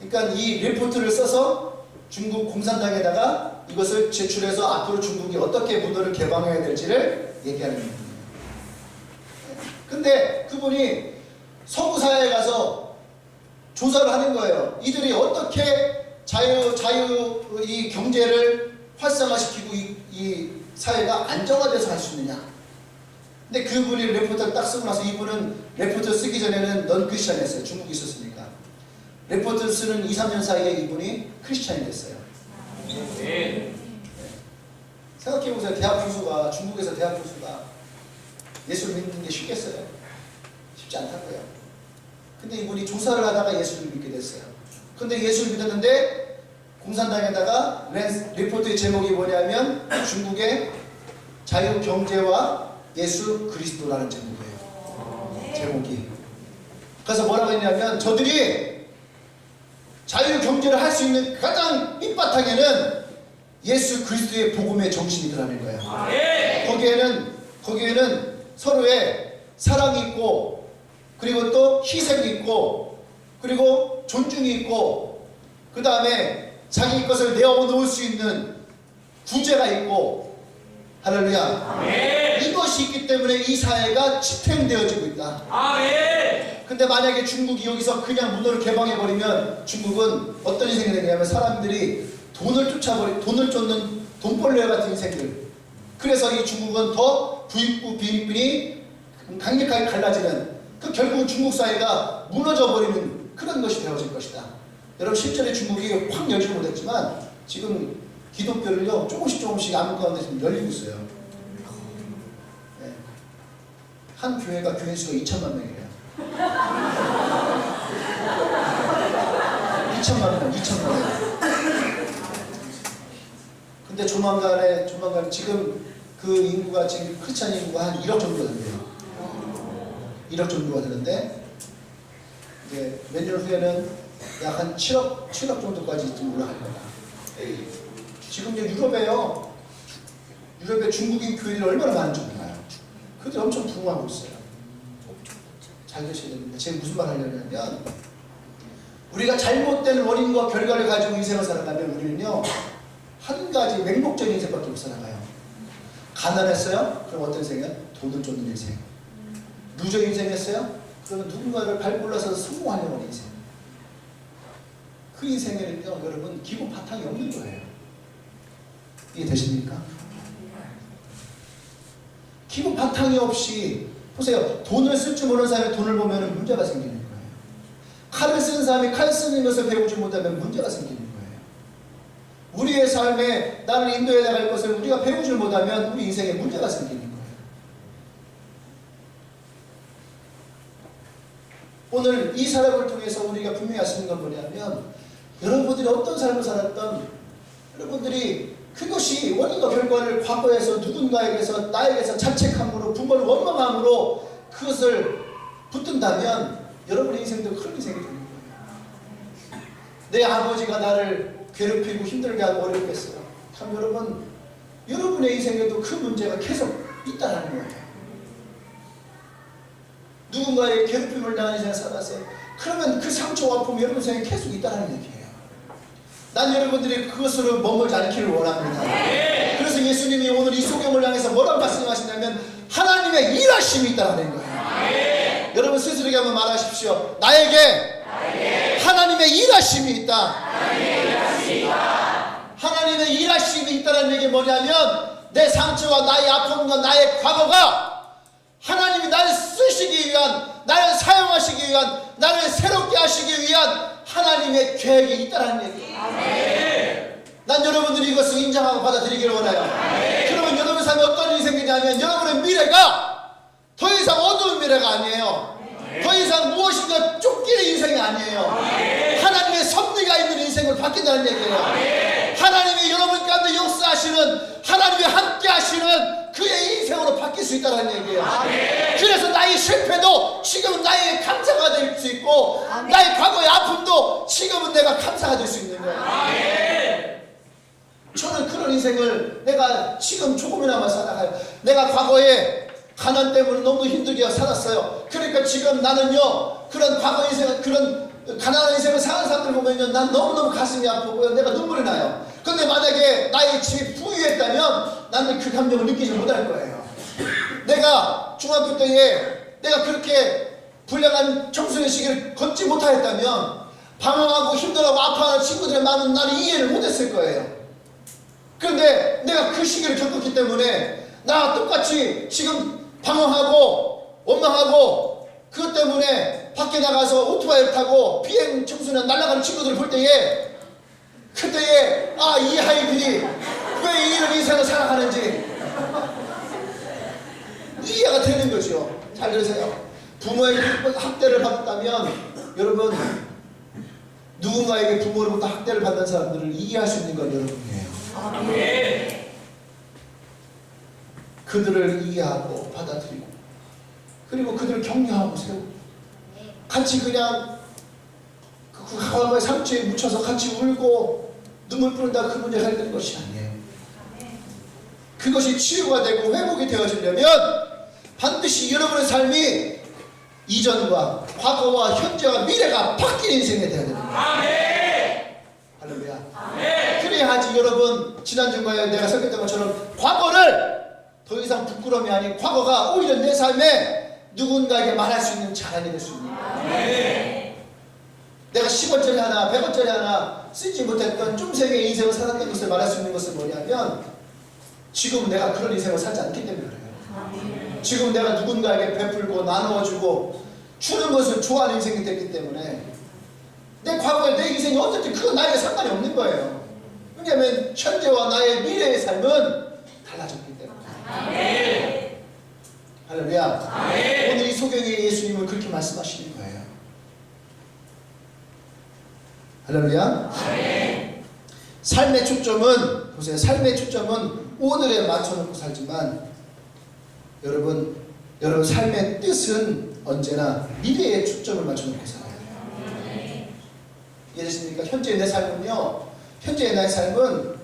그러니까 이 리포트를 써서 중국 공산당에다가 이것을 제출해서 앞으로 중국이 어떻게 문호를 개방해야 될지를 얘기하는 거예요. 근데 그분이 서구 사회에 가서 조사를 하는 거예요. 이들이 어떻게 이 경제를 활성화시키고 이 사회가 안정화돼서 할 수 있느냐. 근데 그분이 레포트를 딱 쓰고 나서, 이분은 레포트 쓰기 전에는 넌 크리스찬이었어요. 중국에 있었으니까. 레포트 쓰는 2-3년 사이에 이분이 크리스찬이 됐어요. 네. 생각해보세요. 중국에서 대학 교수가 예수를 믿는 게 쉽겠어요? 쉽지 않다고요. 근데 이분이 조사를 하다가 예수를 믿게 됐어요. 근데 예수를 믿었는데 공산당에다가 리포트의 제목이 뭐냐면 중국의 자유경제와 예수 그리스도라는 제목이에요. 제목이. 그래서 뭐라고 했냐면, 저들이 자유경제를 할 수 있는 가장 밑바탕에는 예수 그리스도의 복음의 정신이 들어가는 거예요. 거기에는 서로의 사랑이 있고, 그리고 또 희생이 있고, 그리고 존중이 있고, 그 다음에 자기 것을 내어놓을 수 있는 구제가 있고, 할렐루야. 아멘. 이것이 있기 때문에 이 사회가 지탱되어지고 있다. 아멘. 근데 만약에 중국이 여기서 그냥 문호를 개방해버리면 중국은 어떤 인생이 되냐면, 사람들이 돈을 쫓는 돈벌레 같은 인생들. 그래서 이 중국은 더 부익부 빈익빈이 강력하게 갈라지는, 결국은 중국 사회가 무너져버리는 그런 것이 되어질 것이다. 여러분, 실제로 중국이 확 열지 못했지만 지금 기독교를요 조금씩 암흑 가운데 지금 열리고 있어요. 네. 한 교회가 교인 수가 2천만 명이에요. 2천만 명. 근데 조만간에 지금 그 인구가, 지금 크리스찬 인구가 한 1억 정도가 된대요. 1억 정도가 되는데, 이제 몇 년 후에는 약 한 7억 정도까지 좀 올라갈 거다. 지금 이제 유럽에 중국인 교회들이 얼마나 많은지 몰라요. 그들이 엄청 부흥하고 있어요. 잘 계셔야 됩니다. 제가 무슨 말 하려냐면, 우리가 잘못된 원인과 결과를 가지고 인생을 살아가면 우리는요 한 가지 맹목적인 인생밖에 못 살아가요. 가난했어요? 그럼 어떤 인생이야? 돈을 쫓는 인생. 루저 인생이었어요? 그러면 누군가를 발굴러서 성공하려는 인생. 그 인생에는요 여러분 기본 바탕이 없는 거예요. 이해되십니까? 기본 바탕이 없이, 보세요. 돈을 쓸 줄 모르는 사람이 돈을 보면 문제가 생기는 거예요. 칼을 쓰는 사람이 칼 쓰는 것을 배우지 못하면 문제가 생기는 거예요. 우리의 삶에 나를 인도해 나갈 것을 우리가 배우지 못하면 우리 인생에 문제가 생기는 거예요. 오늘 이 사람을 통해서 우리가 분명히 알 수 있는 건 뭐냐면, 여러분들이 어떤 삶을 살았던, 여러분들이 그것이 원인과 결과를 과거에서 누군가에게서 나에게서 자책함으로 부모를 원망함으로 그것을 붙든다면 여러분의 인생도 그런 인생이 되는 거예요. 내 아버지가 나를 괴롭히고 힘들게 하고 어렵게 했어요. 참 여러분, 여러분의 인생에도 그 문제가 계속 있다는 거예요. 누군가의 괴롭힘을 당한 인생을 살았어요. 그러면 그 상처와 아픔이 여러분 생에 계속 있다는 얘기예요. 난 여러분들이 그것으로 머물지 않기를 원합니다. 그래서 예수님이 오늘 이 소경을 향해서 뭐라고 말씀하시냐면 하나님의 일하심이 있다는 거예요. 여러분 스스로에게 한번 말하십시오. 나에게 하나님의 일하심이 있다. 하나님의 일하심이 있다는 얘기 뭐냐면 내 상처와 나의 아픔과 나의 과거가 하나님이 나를 쓰시기 위한, 나를 사용하시기 위한, 나를 새롭게 하시기 위한 하나님의 계획이 있다는 얘기예요. 난 여러분들이 이것을 인정하고 받아들이기를 원해요. 그러면 여러분 삶에 어떤 일이 생기냐면 여러분의 미래가 더 이상 어두운 미래가 아니에요. 더 이상 무엇인가 쫓기는 인생이 아니에요. 하나님의 섭리가 있는 인생을 바뀐다는 얘기예요. 하나님이 여러분 가운데 역사하시는, 하나님이 함께 하시는 그의 인생으로 바뀔 수 있다는 얘기예요. 그래서 나의 실패도 지금은 나의 감사가 될 수 있고 나의 과거의 아픔도 지금은 내가 감사가 될 수 있는 거예요. 저는 그런 인생을 내가 지금 조금이나마 살아가요. 내가 과거에 가난 때문에 너무 힘들게 살았어요. 그러니까 지금 나는요, 그런 과거 인생, 그런 가난한 인생을 사는 사람들 보면요, 난 너무너무 가슴이 아프고요, 내가 눈물이 나요. 근데 만약에 나의 집이 부유했다면 나는 그 감정을 느끼지 못할 거예요. 내가 중학교 때에 내가 그렇게 불량한 청소년 시기를 걷지 못하였다면 방황하고 힘들어하고 아파하는 친구들의 마음은 나는 이해를 못했을 거예요. 그런데 내가 그 시기를 겪었기 때문에 나와 똑같이 지금 방황하고 원망하고 그것 때문에 밖에 나가서 오토바이를 타고 비행 청소년 날아가는 친구들을 볼 때에 그때에 이 아이들이 왜 이런 인생을 살아가는지 이해가 되는 거죠. 잘 들으세요. 부모에게 학대를 받았다면 여러분, 누군가에게 부모로부터 학대를 받는 사람들을 이해할 수 있는 건 여러분이에요. 그들을 이해하고 받아들이고 그리고 그들을 격려하고 세우고 같이 그냥 그 과거의 상처에 묻혀서 같이 울고 눈물 뿌린다 그 문제를 해결되는 것이 아니에요. 그것이 치유가 되고 회복이 되어지려면 반드시 여러분의 삶이 이전과 과거와 현재와 미래가 바뀐 인생이 되어야 됩니다. 할렐루야. 그래야지 여러분, 지난주에 내가 설교했던 것처럼 과거를 더 이상 부끄러움이 아닌 과거가 오히려 내 삶에 누군가에게 말할 수 있는 자랑이 될 수 있는 거예요. 내가 10원짜리 하나 100원짜리 하나 쓰지 못했던 쫌생의 인생을 살았던 것을 말할 수 있는 것은 뭐냐면 지금 내가 그런 인생을 살지 않기 때문에 그래요. 지금 내가 누군가에게 베풀고 나누어주고 주는 것을 좋아하는 인생이 됐기 때문에 내 과거에 내 인생이 어쨌든 그건 나에게 상관이 없는 거예요. 왜냐하면 현재와 나의 미래의 삶은 달라졌기 때문에. 할렐루야. 오늘 이 소경의 예수님은 그렇게 말씀하시는 거예요. 할렐루야. 삶의 초점은, 보세요, 삶의 초점은 오늘에 맞춰놓고 살지만 여러분 삶의 뜻은 언제나 미래에 초점을 맞춰놓고 살아요. 이해되십니까? 현재의 내 삶은요, 현재의 나의 삶은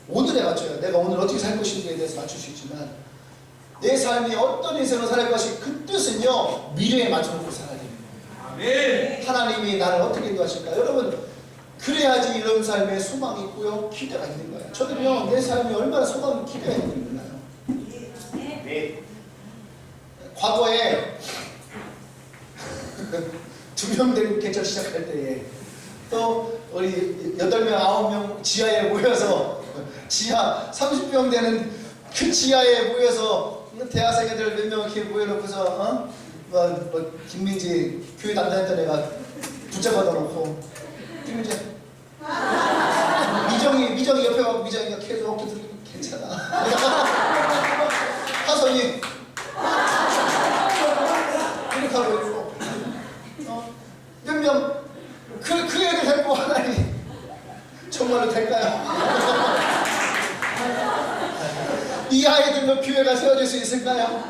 오늘에 맞춰요. 내가 오늘 어떻게 살 것인지에 대해서 맞출 수 있지만 내 삶이 어떤 인생을 살 것이 그 뜻은요, 미래에 맞춰놓고 살아야 되는 거예요. 하나님이 나를 어떻게 인도하실까? 여러분, 그래야지 이런 삶에 소망이 있고요, 기대가 있는 거예요. 저는요, 내 삶이 얼마나 소망이 기대가 있는지 몰라요. 과거에 2명 데리고 개척 시작할 때에 또 우리 8명, 9명 지하에 모여서 지하 30평 되는 그 지하에 모여서 대학생애들 몇 명 이렇게 모여놓고서 김민지 교회 담당했던 애가 붙잡아 놓고 김민지 미정이 옆에 가고 미정이가 계속 어깨 들고 괜찮아. 하선이 이렇게 하고 있고 몇 명 그 애들 데리고 하나니 정말로 될까요? 이 아이들로 교회가 세워질 수 있을까요?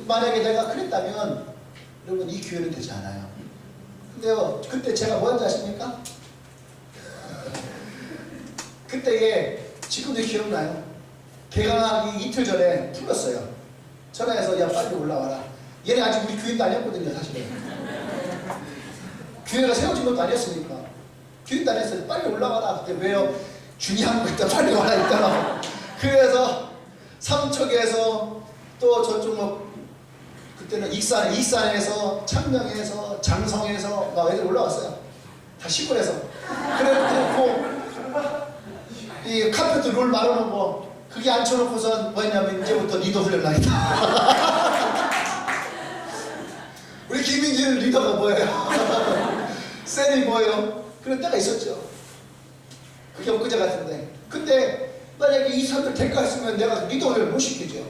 만약에 내가 그랬다면 여러분 이 교회는 되지 않아요. 근데요, 그때 제가 뭐 한지 아십니까? 그때에 지금도 기억나요. 개강하기 이틀 전에 불렀어요. 전화해서 야 빨리 올라와라. 얘네 아직 우리 교인도 아니었거든요, 사실은. 교회가 세워진 것도 아니었으니까. 교인도 아니었어요. 빨리 올라와라. 근데 왜요? 중요한 거 있다. 빨리 와라 있잖아. 그래서 삼척에서 또 저쪽 뭐 그때는 익산에서 창녕에서 장성에서 막 애들 올라왔어요. 다 시골에서. 그래놓고 이 카페트 롤 말아놓고 그게 앉혀놓고선 뭐했냐면 이제부터 리더 훈련하겠다. 우리 김민준 리더가 뭐예요? 쌤이 뭐예요? 그런 때가 있었죠. 그게 엊그제 같은데. 근데 만약에 이 사람들 대가했으면 내가 리더 훈련을 못 시키죠.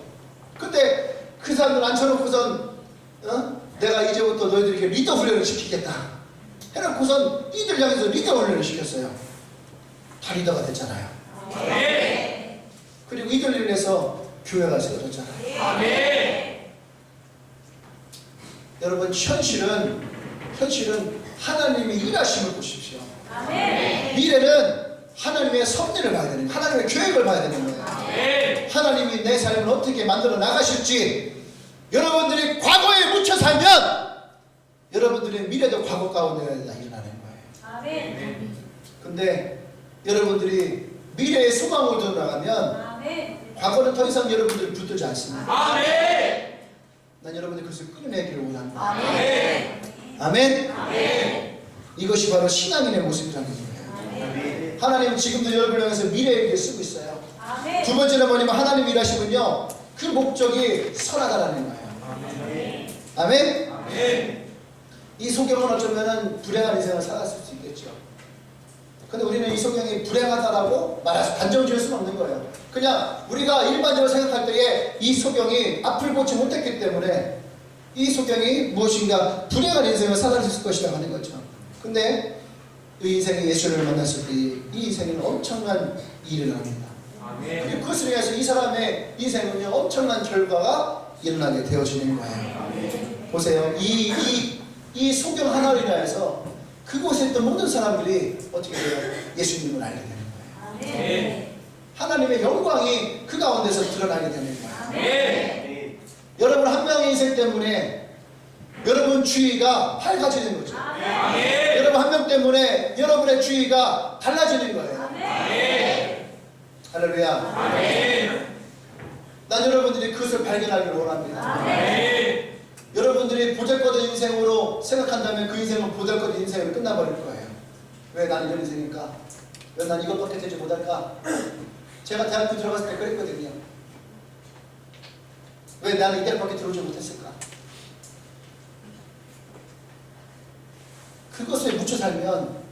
근데 그 사람들 앉혀놓고선 내가 이제부터 너희들에게 리더 훈련을 시키겠다 해놓고선 이들 향해서 리더 훈련을 시켰어요. 다 리더가 됐잖아요. 그리고 이들을 위해서 교회가 세워졌잖아요. 여러분 현실은 하나님의 일하심을 보십시오. 미래는 하나님의 섭리를 봐야 되는 거예요. 하나님의 계획을 봐야 되는 거예요. 하나님이 내 삶을 어떻게 만들어 나가실지 여러분들이 과거에 묻혀 살면 여러분들의 미래도 과거 가운데 일어나는 거예요. 근데 여러분들이 미래의 소망을 더 나가면 과거는 더 이상 여러분들을 붙들지 않습니다. 난 여러분들 그것을 끊어내기를 원합니다. 아멘. 이것이 바로 신앙인의 모습이라는 거예요. 하나님은 지금도 여러분을 향해서 미래에게 쓰고 있어요. 두 번째는 뭐냐면 하나님이 일하시면요 그 목적이 선하다라는 거예요. 아멘. 이 소경은 어쩌면 불행한 인생을 살았을 수 있겠죠. 근데 우리는 이 소경이 불행하다라고 말해서 단정 지을 수는 없는 거예요. 그냥 우리가 일반적으로 생각할 때에 이 소경이 앞을 보지 못했기 때문에 이 소경이 무엇인가 불행한 인생을 살았을 것이라고 하는 거죠. 근데 이 인생이 예수를 만났을 때 이 인생은 엄청난 일을 합니다. 그리고 그것을 위해서 이 사람의 인생은요 엄청난 결과가 일어나게 되어지는 거예요. 보세요. 이 소경 하나를 인하여서 그곳에 있던 모든 사람들이 어떻게 돼요? 예수님을 알게 되는 거예요. 하나님의 영광이 그 가운데서 드러나게 되는 거예요. 여러분 한 명의 인생 때문에 여러분 주의가 밝아지는 거죠. 여러분 한 명 때문에 여러분의 주의가 달라지는 거예요. 할렐루야. 난 여러분들이 그것을 발견하기를 원합니다. 여러분들이 보잘것없는 인생으로 생각한다면 그 인생은 보잘것없는 인생으로 끝나버릴 거예요. 왜 나는 이런 인생일까? 왜 난 이것밖에 되지 못할까? 제가 대학교 들어갔을 때 그랬거든요. 왜 나는 이 대학밖에 들어오지 못했을까? 그것에 묻혀 살면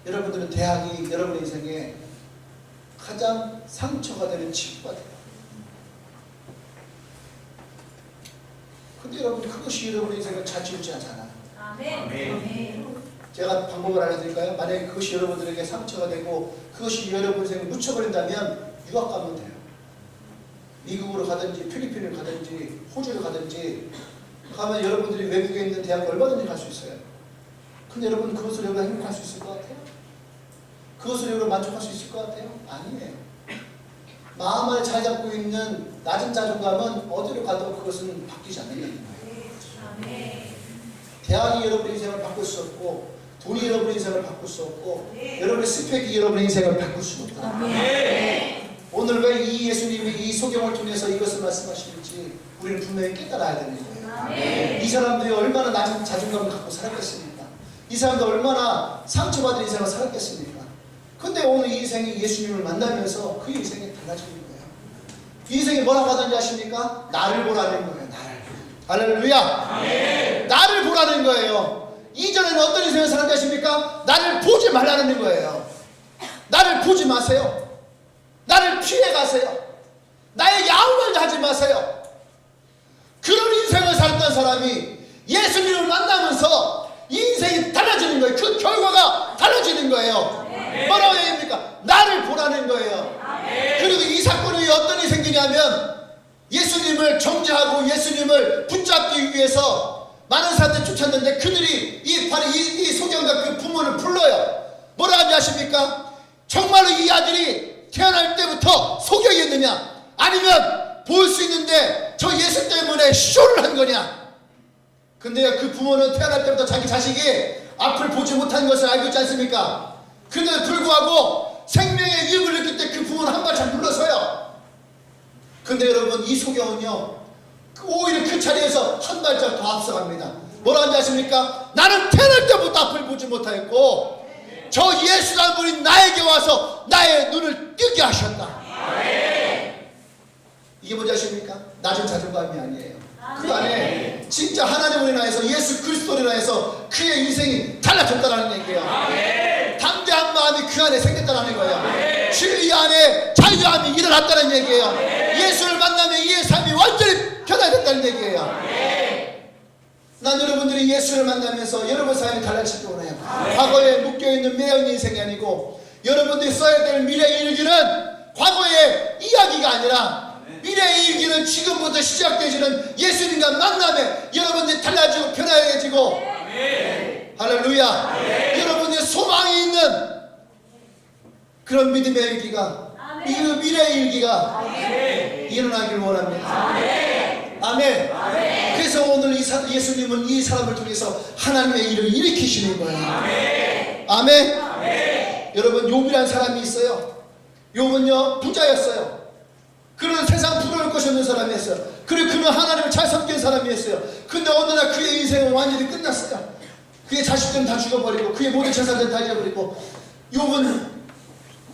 여러분들은 대학이 여러분의 인생에 가장 상처가 되는 치유가 돼요. 근데 여러분 그것이 여러분의 인생을 자치우지 않잖아요. 제가 방법을 알려드릴까요? 만약에 그것이 여러분들에게 상처가 되고 그것이 여러분 인생을 묻혀버린다면 유학 가면 돼요. 미국으로 가든지 필리핀을 가든지 호주를 가든지 가면 여러분들이 외국에 있는 대학 얼마든지 갈 수 있어요. 근데 여러분 그것을 여러분 행복할 수 있을 것 같아요? 그것을 여러분 만족할 수 있을 것 같아요? 아니에요. 마음을 잘 잡고 있는 낮은 자존감은 어디로 가도 그것은 바뀌지 않는다는 거예요. 대학이 여러분의 인생을 바꿀 수 없고 돈이 여러분의 인생을 바꿀 수 없고 여러분의 스펙이 여러분의 인생을 바꿀 수 없다. 오늘 왜 이 예수님이 이 소경을 통해서 이것을 말씀하시는지 우리는 분명히 깨달아야 되는 거예요. 이 사람들이 얼마나 낮은 자존감을 갖고 살았겠습니까? 이 사람들 얼마나 상처받은 인생을 살았겠습니까? 근데 오늘 이 인생이 예수님을 만나면서 그 인생이 달라지는 거예요. 이 인생이 뭐라고 하던지 아십니까? 나를 보라는 거예요. 나를. 할렐루야. 나를 보라는 거예요. 이전에는 어떤 인생을 살았는지 아십니까? 나를 보지 말라는 거예요. 나를 보지 마세요. 나를 피해 가세요. 나의 야음을 하지 마세요. 그런 인생을 살았던 사람이 예수님을 만나면서 인생이 달라지는 거예요. 그 결과가 달라지는 거예요. 뭐라고 얘기합니까? 나를 보라는 거예요. 그리고 이 사건이 어떤 일이 생기냐면 예수님을 정죄하고 예수님을 붙잡기 위해서 많은 사람들이 쫓았는데 그들이 바로 이 소경과 그 부모를 불러요. 뭐라 하는지 아십니까? 정말로 이 아들이 태어날 때부터 소경이었느냐, 아니면 볼 수 있는데 저 예수 때문에 쇼를 한 거냐. 근데 그 부모는 태어날 때부터 자기 자식이 앞을 보지 못한 것을 알고 있지 않습니까? 그런데도 불구하고 생명의 위협을 느낄 때 그 부모는 한 발짝 물러서요. 근데 여러분, 이 소경은요, 오히려 그 자리에서 한 발짝 더 앞서갑니다. 뭐라 하는지 아십니까? 나는 태어날 때부터 앞을 보지 못하였고 저 예수라는 분이 나에게 와서 나의 눈을 뜨게 하셨다. 이게 뭔지 아십니까? 낮은 자존감이 아니에요. 그 안에 진짜 하나님을 인하여서, 예수 그리스도를 인하여서 그의 인생이 달라졌다는 얘기예요. 담대한 마음이 그 안에 생겼다는 거예요. 진리 안에 자유함이 일어났다는 얘기예요. 예수를 만나면 이의 삶이 완전히 변화됐다는 얘기예요. 난 여러분들이 예수를 만나면서 여러분 삶이 달라지기 원해요. 과거에 묶여있는 매연 인생이 아니고 여러분들이 써야 될 미래의 일기는 과거의 이야기가 아니라 미래의 일기는 지금부터 시작되시는 예수님과 만남에 여러분들이 달라지고 변화해지고, 할렐루야, 여러분들의 소망이 있는 그런 믿음의 일기가, 이 미래의 일기가 일어나길 원합니다. 아멘. 그래서 오늘 예수님은 이 사람을 통해서 하나님의 일을 일으키시는 거예요. 아멘. 여러분, 욥이라는 사람이 있어요. 욥은요, 부자였어요. 그는 세상 부러울 것이 없는 사람이었어요. 그리고 그는 하나님을 잘 섬기는 사람이었어요. 근데 어느 날 그의 인생은 완전히 끝났어요. 그의 자식들은 다 죽어버리고 그의 모든 재산들은 다 잃어버리고, 욥은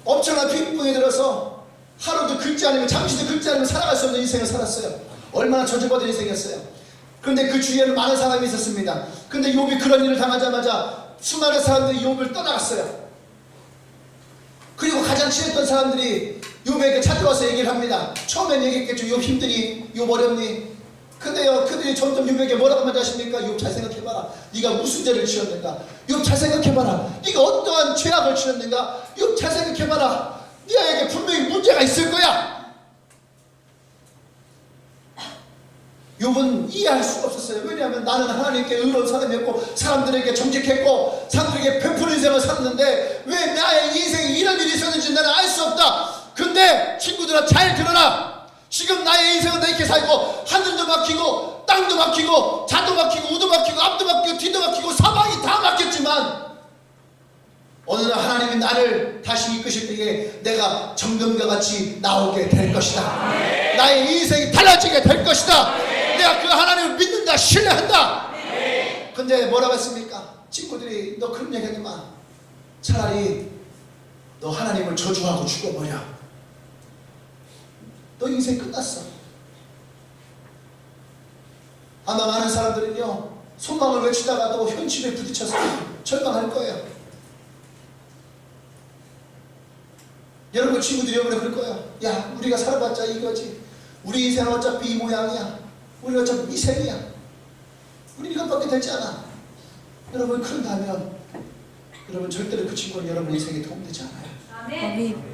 엄청난 빈궁에 들어서 하루도 긁지 않으면, 잠시도 긁지 않으면 살아갈 수 없는 인생을 살았어요. 얼마나 저주받은 인생이었어요. 그런데 그 주위에는 많은 사람이 있었습니다. 근데 욥이 그런 일을 당하자마자 수많은 사람들이 욥을 떠나갔어요. 그리고 가장 친했던 사람들이 욥에게 찾아와서 얘기를 합니다. 처음엔 얘기했겠죠. 욥 힘드니? 욥 어렵니? 근데요, 그들이 점점 욥에게 뭐라고 말하십니까? 욥 잘 생각해봐라. 네가 무슨 죄를 지었는가? 욥 잘 생각해봐라. 네가 어떠한 죄악을 지었는가? 욥 잘 생각해봐라. 네에게 분명히 문제가 있을 거야. 욥은 이해할 수가 없었어요. 왜냐하면 나는 하나님께 의로운 사람이었고 사람들에게 정직했고 사람들에게 베푸는 인생을 살았는데 왜 나의 인생에 이런 일이 있었는지 나는 알 수 없다. 근데 친구들아, 잘 들어라. 지금 나의 인생은 이렇게 살고 하늘도 막히고 땅도 막히고 자도 막히고 우도 막히고 앞도 막히고 뒤도 막히고 사방이 다 막혔지만 어느 날 하나님이 나를 다시 이끄실 때에 내가 정금과 같이 나오게 될 것이다. 나의 인생이 달라지게 될 것이다. 내가 그 하나님을 믿는다, 신뢰한다. 근데 뭐라고 했습니까? 친구들이 너 그런 얘기 하지 마. 차라리 너 하나님을 저주하고 죽어버려. 너 인생 끝났어. 아마 많은 사람들은요, 소망을 외치다가도 현실에 부딪혀서 절망할 거예요. 여러분 친구들이 여러분이 그럴 거예요. 야, 우리가 살아봤자 이거지. 우리 인생은 어차피 이 모양이야. 우리 어차피 이 셈이야. 우리 이것밖에 되지 않아. 여러분 그런다면 여러분 절대로 그 친구는 여러분 인생에 도움되지 않아요. 아멘.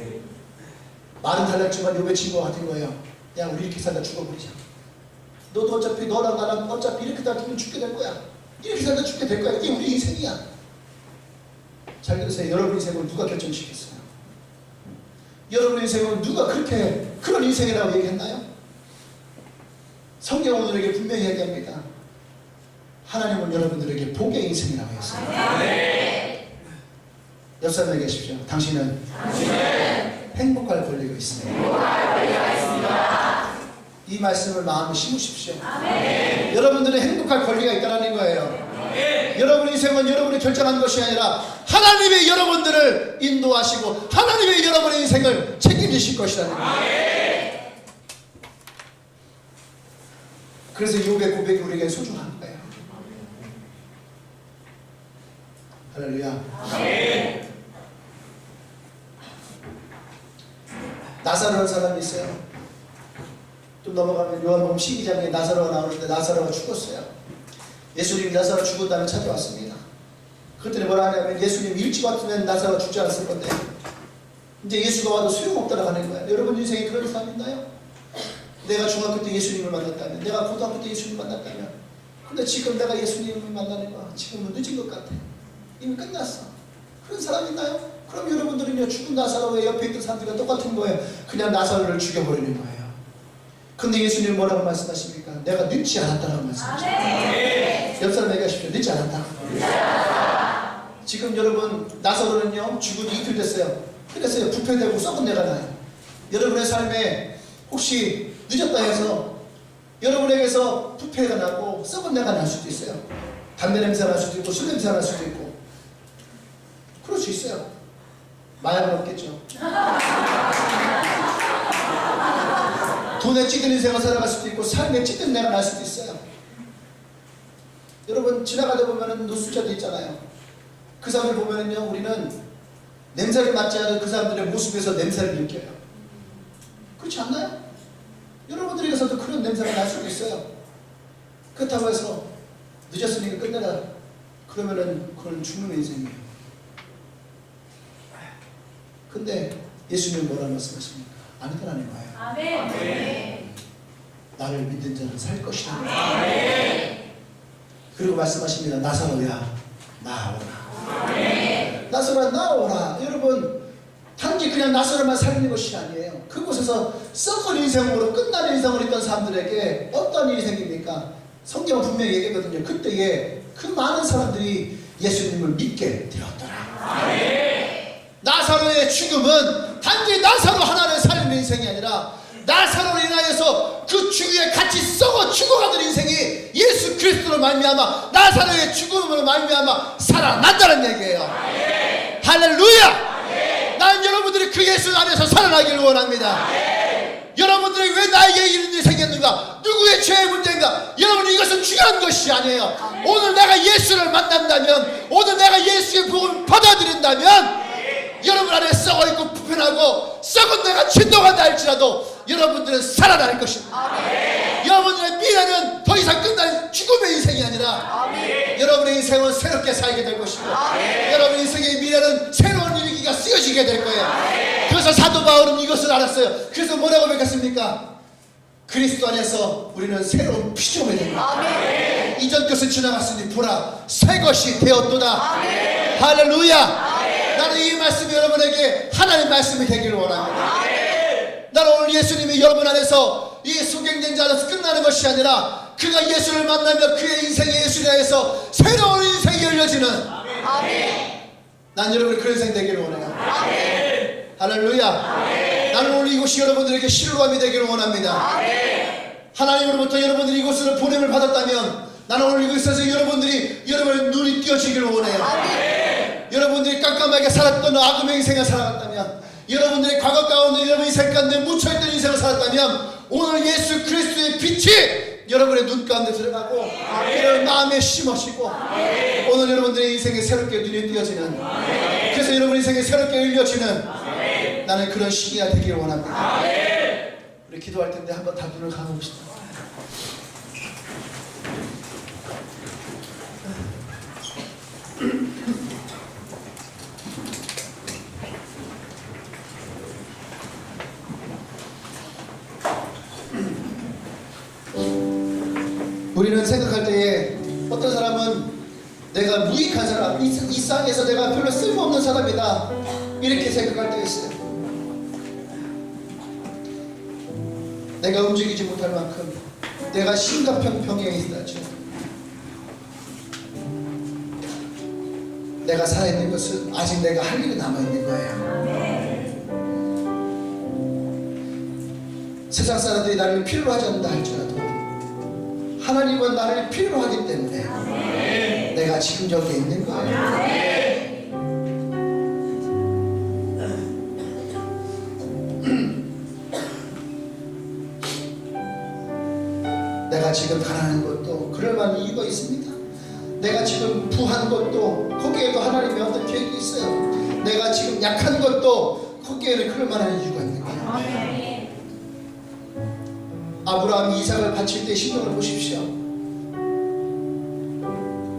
말은 달랐지만 욥의 친구가 같은 거예요. 야, 우리 이렇게 살다 죽어버리자. 너도 어차피 너랑 나랑 어차피 이렇게 살다 죽게 될 거야. 이렇게 살다 죽게 될 거야. 이게 우리 인생이야. 잘 들으세요. 여러분 인생을 누가 결정시켰어요? 여러분 인생은 누가 그렇게 그런 인생이라고 얘기했나요? 성경은 오늘에게 분명히 얘기합니다. 하나님은 여러분들에게 복의 인생이라고 했어요. 옆 사람에게 계십시오. 당신은 행복할 권리가 있습니다. 이 말씀을 마음에 심으십시오. 여러분들은 행복할 권리가 있다는 거예요. 여러분 인생은 여러분이 결정한 것이 아니라 하나님의 여러분들을 인도하시고 하나님의 여러분의 인생을 책임지실 것이라는 거예요. 그래서 욥의 고백이 우리에게 소중한 거예요. 할렐루야. 나사로라는 사람이 있어요. 좀 넘어가면 요한복음 12장에 나사로가 나오는데 나사로가 죽었어요. 예수님이 나사로 죽은 다음에 찾아왔습니다. 그랬더니 뭐라 하냐면 예수님 일찍 왔으면 나사로가 죽지 않았을 건데 이제 예수가 와도 소용없다고 하는 거예요. 여러분 인생에 그런 사람 있나요? 내가 중학교 때 예수님을 만났다면, 내가 고등학교 때 예수님을 만났다면 근데 지금 내가 예수님을 만나니까 지금은 늦은 것 같아. 이미 끝났어. 그런 사람 있나요? 그럼 여러분들은요, 죽은 나사로의 옆에 있던 사람들과 똑같은 거예요. 그냥 나사로를 죽여버리는 거예요. 근데 예수님 뭐라고 말씀하십니까? 내가 늦지 않았다라고 말씀하십니다. 옆 사람 얘기하십시오. 늦지 않았다. 지금 여러분, 나사로는요, 죽은 이틀 됐어요. 그래서요, 부패되고 썩은 내가 나요. 여러분의 삶에 혹시 늦었다 해서 여러분에게서 부패가 나고 썩은 내가 날 수도 있어요. 담배 냄새가 날 수도 있고 술 냄새가 날 수도 있고 그럴 수 있어요. 마약은 없겠죠. 돈에 찌든 인생을 살아갈 수도 있고 삶에 찌든 내가 날 수도 있어요. 여러분 지나가다 보면은 노숙자도 있잖아요. 그 사람을 보면은요, 우리는 냄새를 맡지 않은 그 사람들의 모습에서 냄새를 느껴요. 그렇지 않나요? 여러분들에게서도 그런 냄새가 날 수도 있어요. 그렇다고 해서 늦었으니까 끝내라 그러면은 그건 죽는 인생이에요. 근데 예수님은 뭐라고 말씀하십니까? 아니더라는 거예요. 아멘. 나를 믿는 자는 살 것이다. 아멘. 그리고 말씀하십니다. 나사로야 나오라. 아멘. 나사로야 나오라. 여러분 단지 그냥 나사로만 살리는 것이 아니에요. 그곳에서 썩은 인생으로 끝나는 인생으로 있던 사람들에게 어떤 일이 생깁니까? 성경은 분명히 얘기하거든요. 그때에 그 많은 사람들이 예수님을 믿게 되었더라. 아멘. 나사로의 죽음은 단지 나사로 하나를 살리는 인생이 아니라 나사로로 인하여서 그 주위에 같이 썩어 죽어가던 인생이 예수 그리스도로 말미암아 나사로의 죽음으로 말미암아 살아난다는 얘기예요. 아멘. 할렐루야. 난 여러분들이 그 예수 안에서 살아나기를 원합니다. 여러분들이 왜 나에게 이런 일이 생겼는가? 누구의 죄의 문제인가? 여러분 이것은 중요한 것이 아니에요. 오늘 내가 예수를 만난다면, 오늘 내가 예수의 복음을 받아들인다면 여러분 안에 썩어있고 불편하고 썩은 내가 진동한다 할지라도 여러분들은 살아날 것입니다. 여러분들의 미래는 더 이상 끝난 죽음의 인생이 아니라 여러분의 인생은 새롭게 살게 될 것이고 여러분의 인생의 미래는 새로운 일기가 쓰여지게 될 거예요. 그래서 사도 바울은 이것을 알았어요. 그래서 뭐라고 밝혔습니까? 그리스도 안에서 우리는 새로운 피조물이 됩니다. 이전 것은 지나갔으니 보라 새 것이 되었도다. 할렐루야. 나는 이 말씀이 여러분에게 하나님의 말씀이 되기를 원합니다. 나는 오늘 예수님이 여러분 안에서 이 소경된 자 안에서 끝나는 것이 아니라 그가 예수를 만나며 그의 인생의 예수를 해서 새로운 인생이 열려지는 난 여러분이 그런 인생 되기를 원해요. 할렐루야. 나는 오늘 이곳이 여러분들에게 실로함이 되기를 원합니다. 하나님으로부터 여러분들이 이곳으로 보냄을 받았다면 나는 오늘 이곳에서 여러분의 눈이 띄어지기를 원해요. 여러분들이 깜깜하게 살았던 악음의 인생을 살아갔다면, 여러분들의 과거 가운데 여러분 인생 가운데 묻혀있던 인생을 살았다면, 오늘 예수 그리스도의 빛이 여러분의 눈 가운데 들어가고 여러분 마음에 심어지고 오늘 여러분들의 인생에 새롭게 눈이 띄어지는, 그래서 여러분 인생에 새롭게 열려지는 나는 그런 시기가 되기를 원합니다. 우리 기도할 텐데 한번 다 눈을 감아봅시다. 우리는 생각할 때에 어떤 사람은 내가 무익한 사람, 이 세상에서 내가 별로 쓸모없는 사람이다 이렇게 생각할 때가 있어요. 내가 움직이지 못할 만큼 내가 심각한 병에 있다죠. 내가 살아있는 것은 아직 내가 할 일이 남아있는 거예요. 세상 사람들이 나를 필요로 하지 않는다 할지라도 하나님은 나를 필요로 하기 때문에 내가 지금 여기에 있는 거예요. 내가 지금 가난한 것도 그럴 만한 이유가 있습니다. 내가 지금 부한 것도 거기에도 하나님의 어떤 계획이 있어요. 내가 지금 약한 것도 거기에는 그럴 만한 이유가 있는 거예요. 아브라함이 이삭을 바칠 때 신경을 보십시오.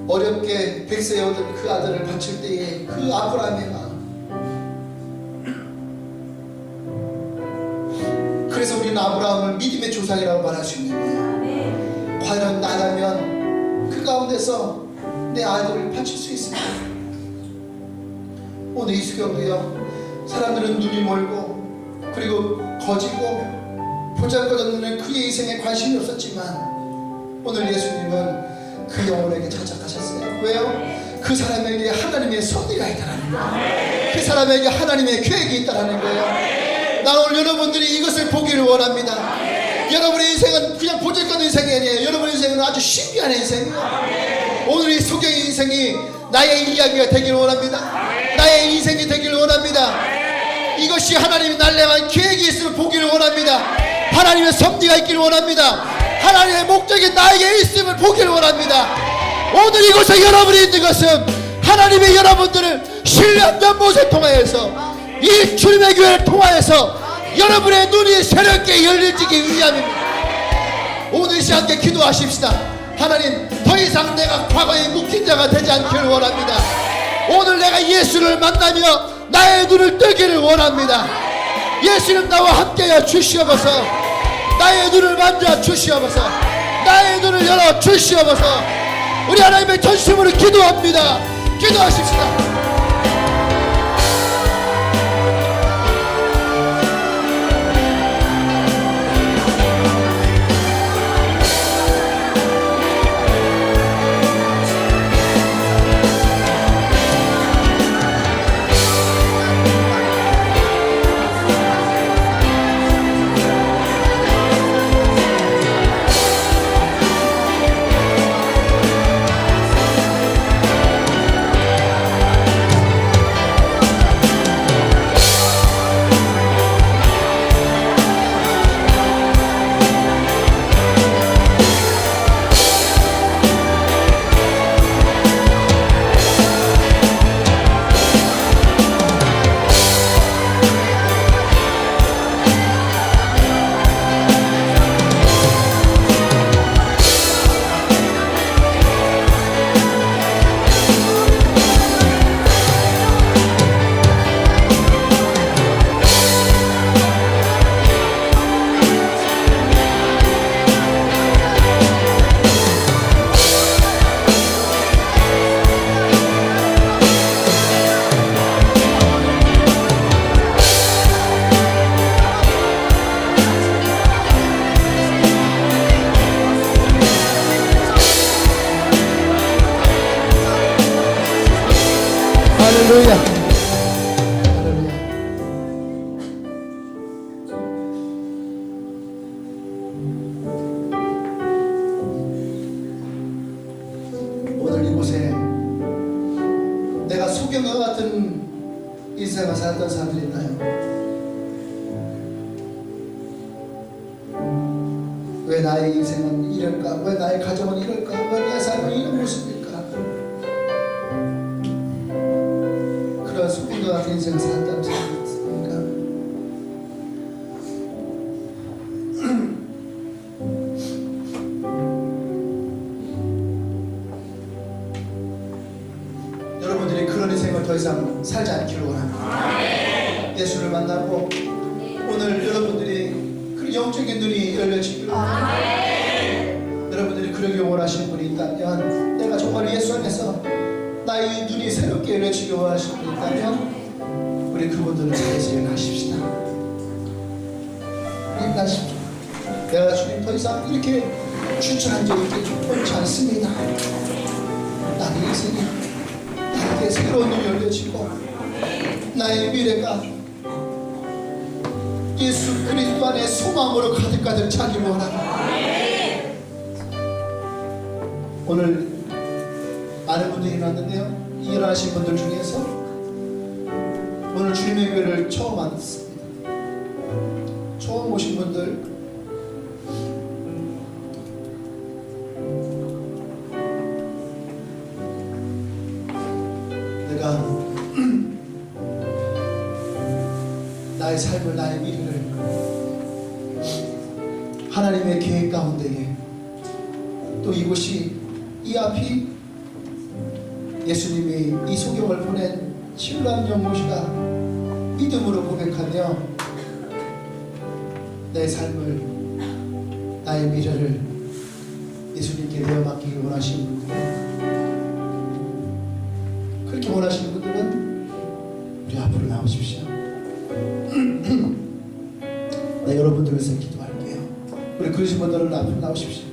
어렵게 100세에 얻은 그 아들을 바칠 때에 그 아브라함의 마음. 그래서 우리는 아브라함을 믿음의 조상이라고 말할 수 있는 거예요. 과연 나라면 그 가운데서 내 아들을 바칠 수 있습니다. 오늘 이 수경도요, 사람들은 눈이 멀고 그리고 거지고 보잘것없는 그의 인생에 관심이 없었지만 오늘 예수님은 그 영혼에게 찾아가셨어요. 왜요? 그 사람에게 하나님의 섭리가 있다는 거예요. 그 사람에게 하나님의 계획이 있다는 거예요. 나 오늘 여러분들이 이것을 보기를 원합니다. 여러분의 인생은 그냥 보잘것없는 인생이 아니에요. 여러분의 인생은 아주 신비한 인생이에요. 오늘 이 소경의 인생이 나의 이야기가 되기를 원합니다. 나의 인생이 되기를 원합니다. 이것이 하나님이 나를 향한 계획이 있음을 보기를 원합니다. 하나님의 섭리가 있기를 원합니다. 하나님의 목적이 나에게 있음을 보기를 원합니다. 오늘 이곳에 여러분이 있는 것은 하나님의 여러분들을 신뢰한 연못을 통하여서 이 주님의 교회를 통하여서 여러분의 눈이 새롭게 열리기 위함입니다. 오늘 이 시간 함께 기도하십시다. 하나님, 더 이상 내가 과거에 묶인 자가 되지 않기를 원합니다. 오늘 내가 예수를 만나며 나의 눈을 뜨기를 원합니다. 예수님 나와 함께하여 주시옵소서. 나의 눈을 만져 주시옵소서. 나의 눈을 열어 주시옵소서. 우리 하나님의 전심으로 기도합니다. 기도하십시다. 할렐루야. 할렐루야. 오늘 이곳에 내가 소경과 같은 인생을 살았던 사람들이 있나요? 왜 나의 인생은 이럴까? 왜 나의 가정은 이럴까? 왜 나의 삶은 이런 모습일까? 그런 소경과 같은 인생을 살았다는 사람이 있습니까? 여러분들이 그런 인생을 더 이상 살지 않기를 원합니다. 예수를 만나고 오늘 여러분들이 그 영적인 눈이 열려지기를 원합니다. 여러분들이 그러길 원하시는 분이 있다면, 내가 정말 예수 안에서 나의 눈이 새롭게 열려지길 원하시는 분이 있다면, 우리 그분들을 찾아서 일어나십시다. 일어나십시오. 내가 주님 더 이상 이렇게 추천한 적이 옳지 않습니다. 나의 인생이 나에게 새로운 눈이 열려지고 나의 미래가 예수 그리스도 안에 소망으로 가득가득 차기를 원합니다. 오늘 많은 분들이 일어났는데요, 일어나신 분들 중에서 오늘 주님의 교회를 처음 왔습니다. 처음 오신 분들, 내가 나의 삶을, 나의 미래를 하나님의 계획 가운데에, 또 이곳이 이 앞이 예수님이 이 소경을 보낸 신뢰한 연못이가 믿음으로 고백하며 내 삶을, 나의 미래를 예수님께 내어 맡기길 원하시는 분들은, 그렇게 원하시는 분들은 우리 앞으로 나오십시오. 네, 여러분들을 위해서 기도할게요. 우리 그러신 분들은 앞으로 나오십시오.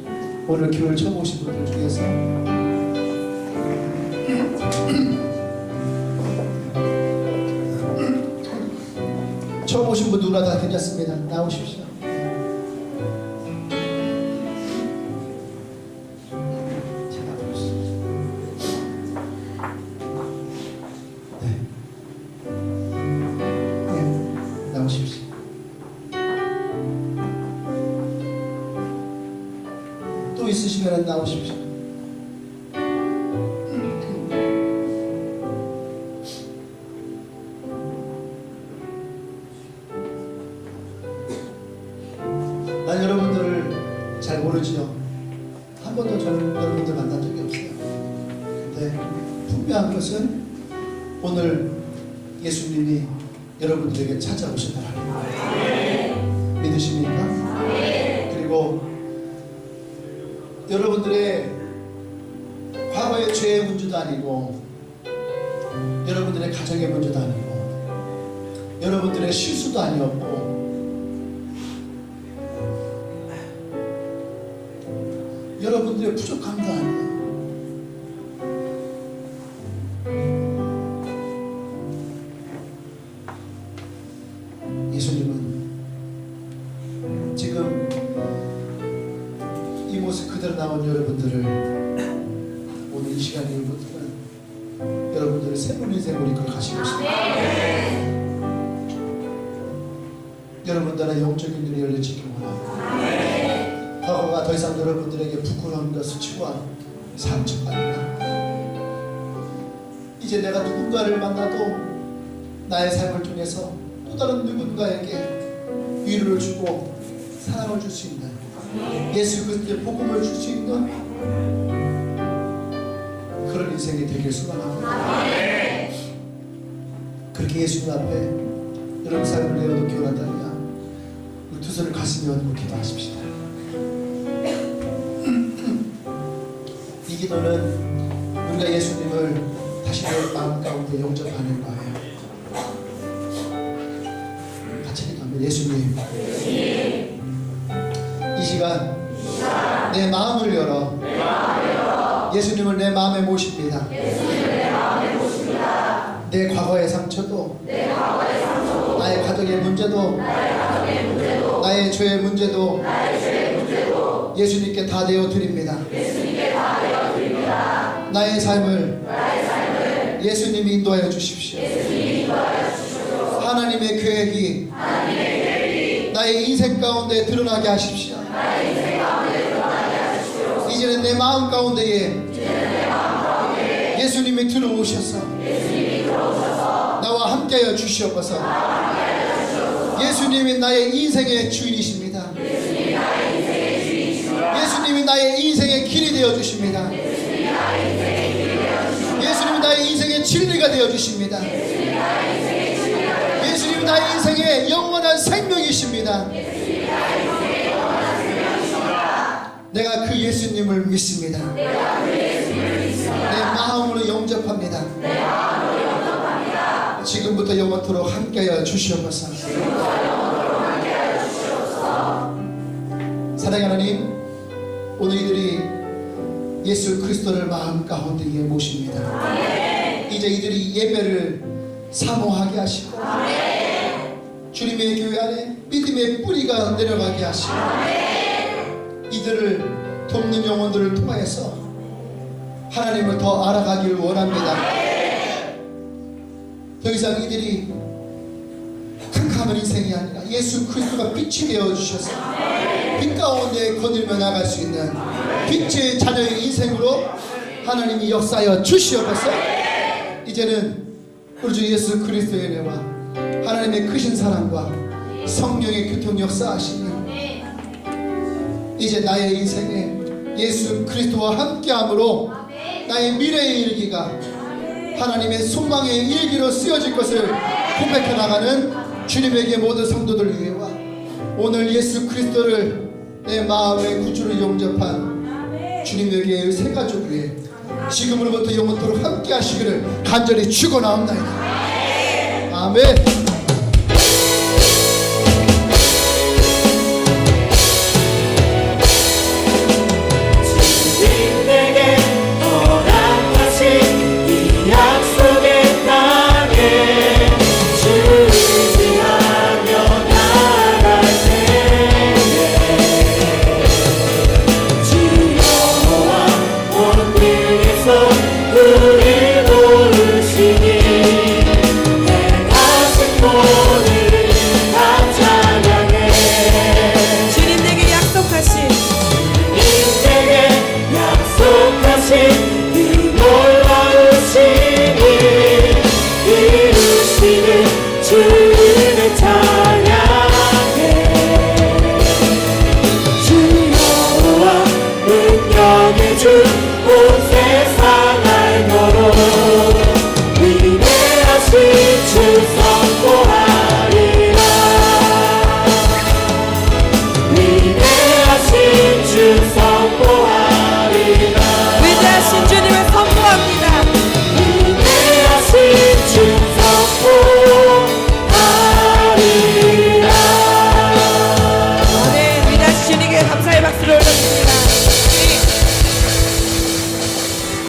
오늘 교회를 처음 오신 분들 중에서 처음 오신 분 누구나 다 괜찮습니다. 나오십시오. 나오십시오. 또 있으시면 나오십시오. 난 여러분들을 잘 모르지요. 한 번도 저는 여러분들 만난 적이 없어요. 근데 분명한 것은 오늘 예수님이 여러분들에게 찾아오신다라는 거예요. 믿으십니까? 그리고 여러분들의 과거의 죄의 문제도 아니고, 여러분들의 가정의 문제도 아니고, 여러분들의 실수도 아니었고, 여러분들의 부족함도 아니에요. 예수님은 지금 이 모습 그대로 나온 여러분들을 오늘 이 시간 이후부터는 여러분들의 새로운 인생으로 이끌어 가시고 있습니다. 여러분들의 영적인 눈이 열려지길 원합니다. 과거가 더 이상 여러분들에게 부끄러움과 수치와 상처가 아니라, 이제 내가 누군가를 만나도 나의 삶을 통해서 또 다른 누군가에게 위로를 주고 사랑을 줄 수 있는, 예수 그리스도의 복음을 줄 수 있는 그런 인생이 되길 소망합니다. 그렇게 예수님 앞에 여러분 삶을 내어놓기 원한다면 우리 두 손을 가슴에 얹고 기도하십시다. 이 기도는 우리가 예수님을 다시 내 마음 가운데 영접하는 거예요. 같이 기도하면, 예수님, 이 시간 내 마음을 열어 예수님을 내 마음에 모십니다. 내 과거의 상처도, 나의 가족의 문제도, 나의 죄의 문제도 예수님께 다 내어 드립니다. 나의 삶을 예수님이 인도하여 주십시오. 하나님의 계획이 나의 인생 가운데 드러나게 하십시오. 이제는 내 마음 가운데에 예수님이 들어오셔서 나와 함께하여 주시옵소서. 예수님이 나의 인생의 주인이십니다. 예수님이 나의 인생의 길이 되어 주십니다. 예수님이 나의 인생의 진리가 되어 주십니다. 예수님이 나의 인생의 영원한 생명이십니다. 내가 그 예수님을 믿습니다. 내 마음으로 영접합니다. 지금부터 영원토록 함께하여 주시옵소서. 사랑하는 하나님, 오늘 이들이 예수 그리스도를 마음 가운데에 모십니다. 이제 이들이 예배를 사모하게 하시고 주님의 교회 안에 믿음의 뿌리가 내려가게 하시고 이들을 돕는 영혼들을 통하여서 하나님을 더 알아가기를 원합니다. 더 이상 이들이 캄캄한 인생이 아니라 예수 그리스도가 빛이 되어주셔서 빛 가운데 거닐며 나갈 수 있는 빛의 자녀의 인생으로 하나님이 역사하여 주시옵소서. 이제는 우리 주 예수 그리스도의 은혜와 하나님의 크신 사랑과 성령의 교통 역사하시는 이제 나의 인생에 예수 그리스도와 함께함으로 나의 미래에 이르기가 하나님의 소망의 일기로 쓰여질 것을 고백해 나가는 주님에게 모든 성도들 위해와 오늘 예수 그리스도를 내 마음의 구주로 영접한 주님에게 새 가족 위에 지금으로부터 영원토록 함께 하시기를 간절히 축원하옵나이다. 아멘.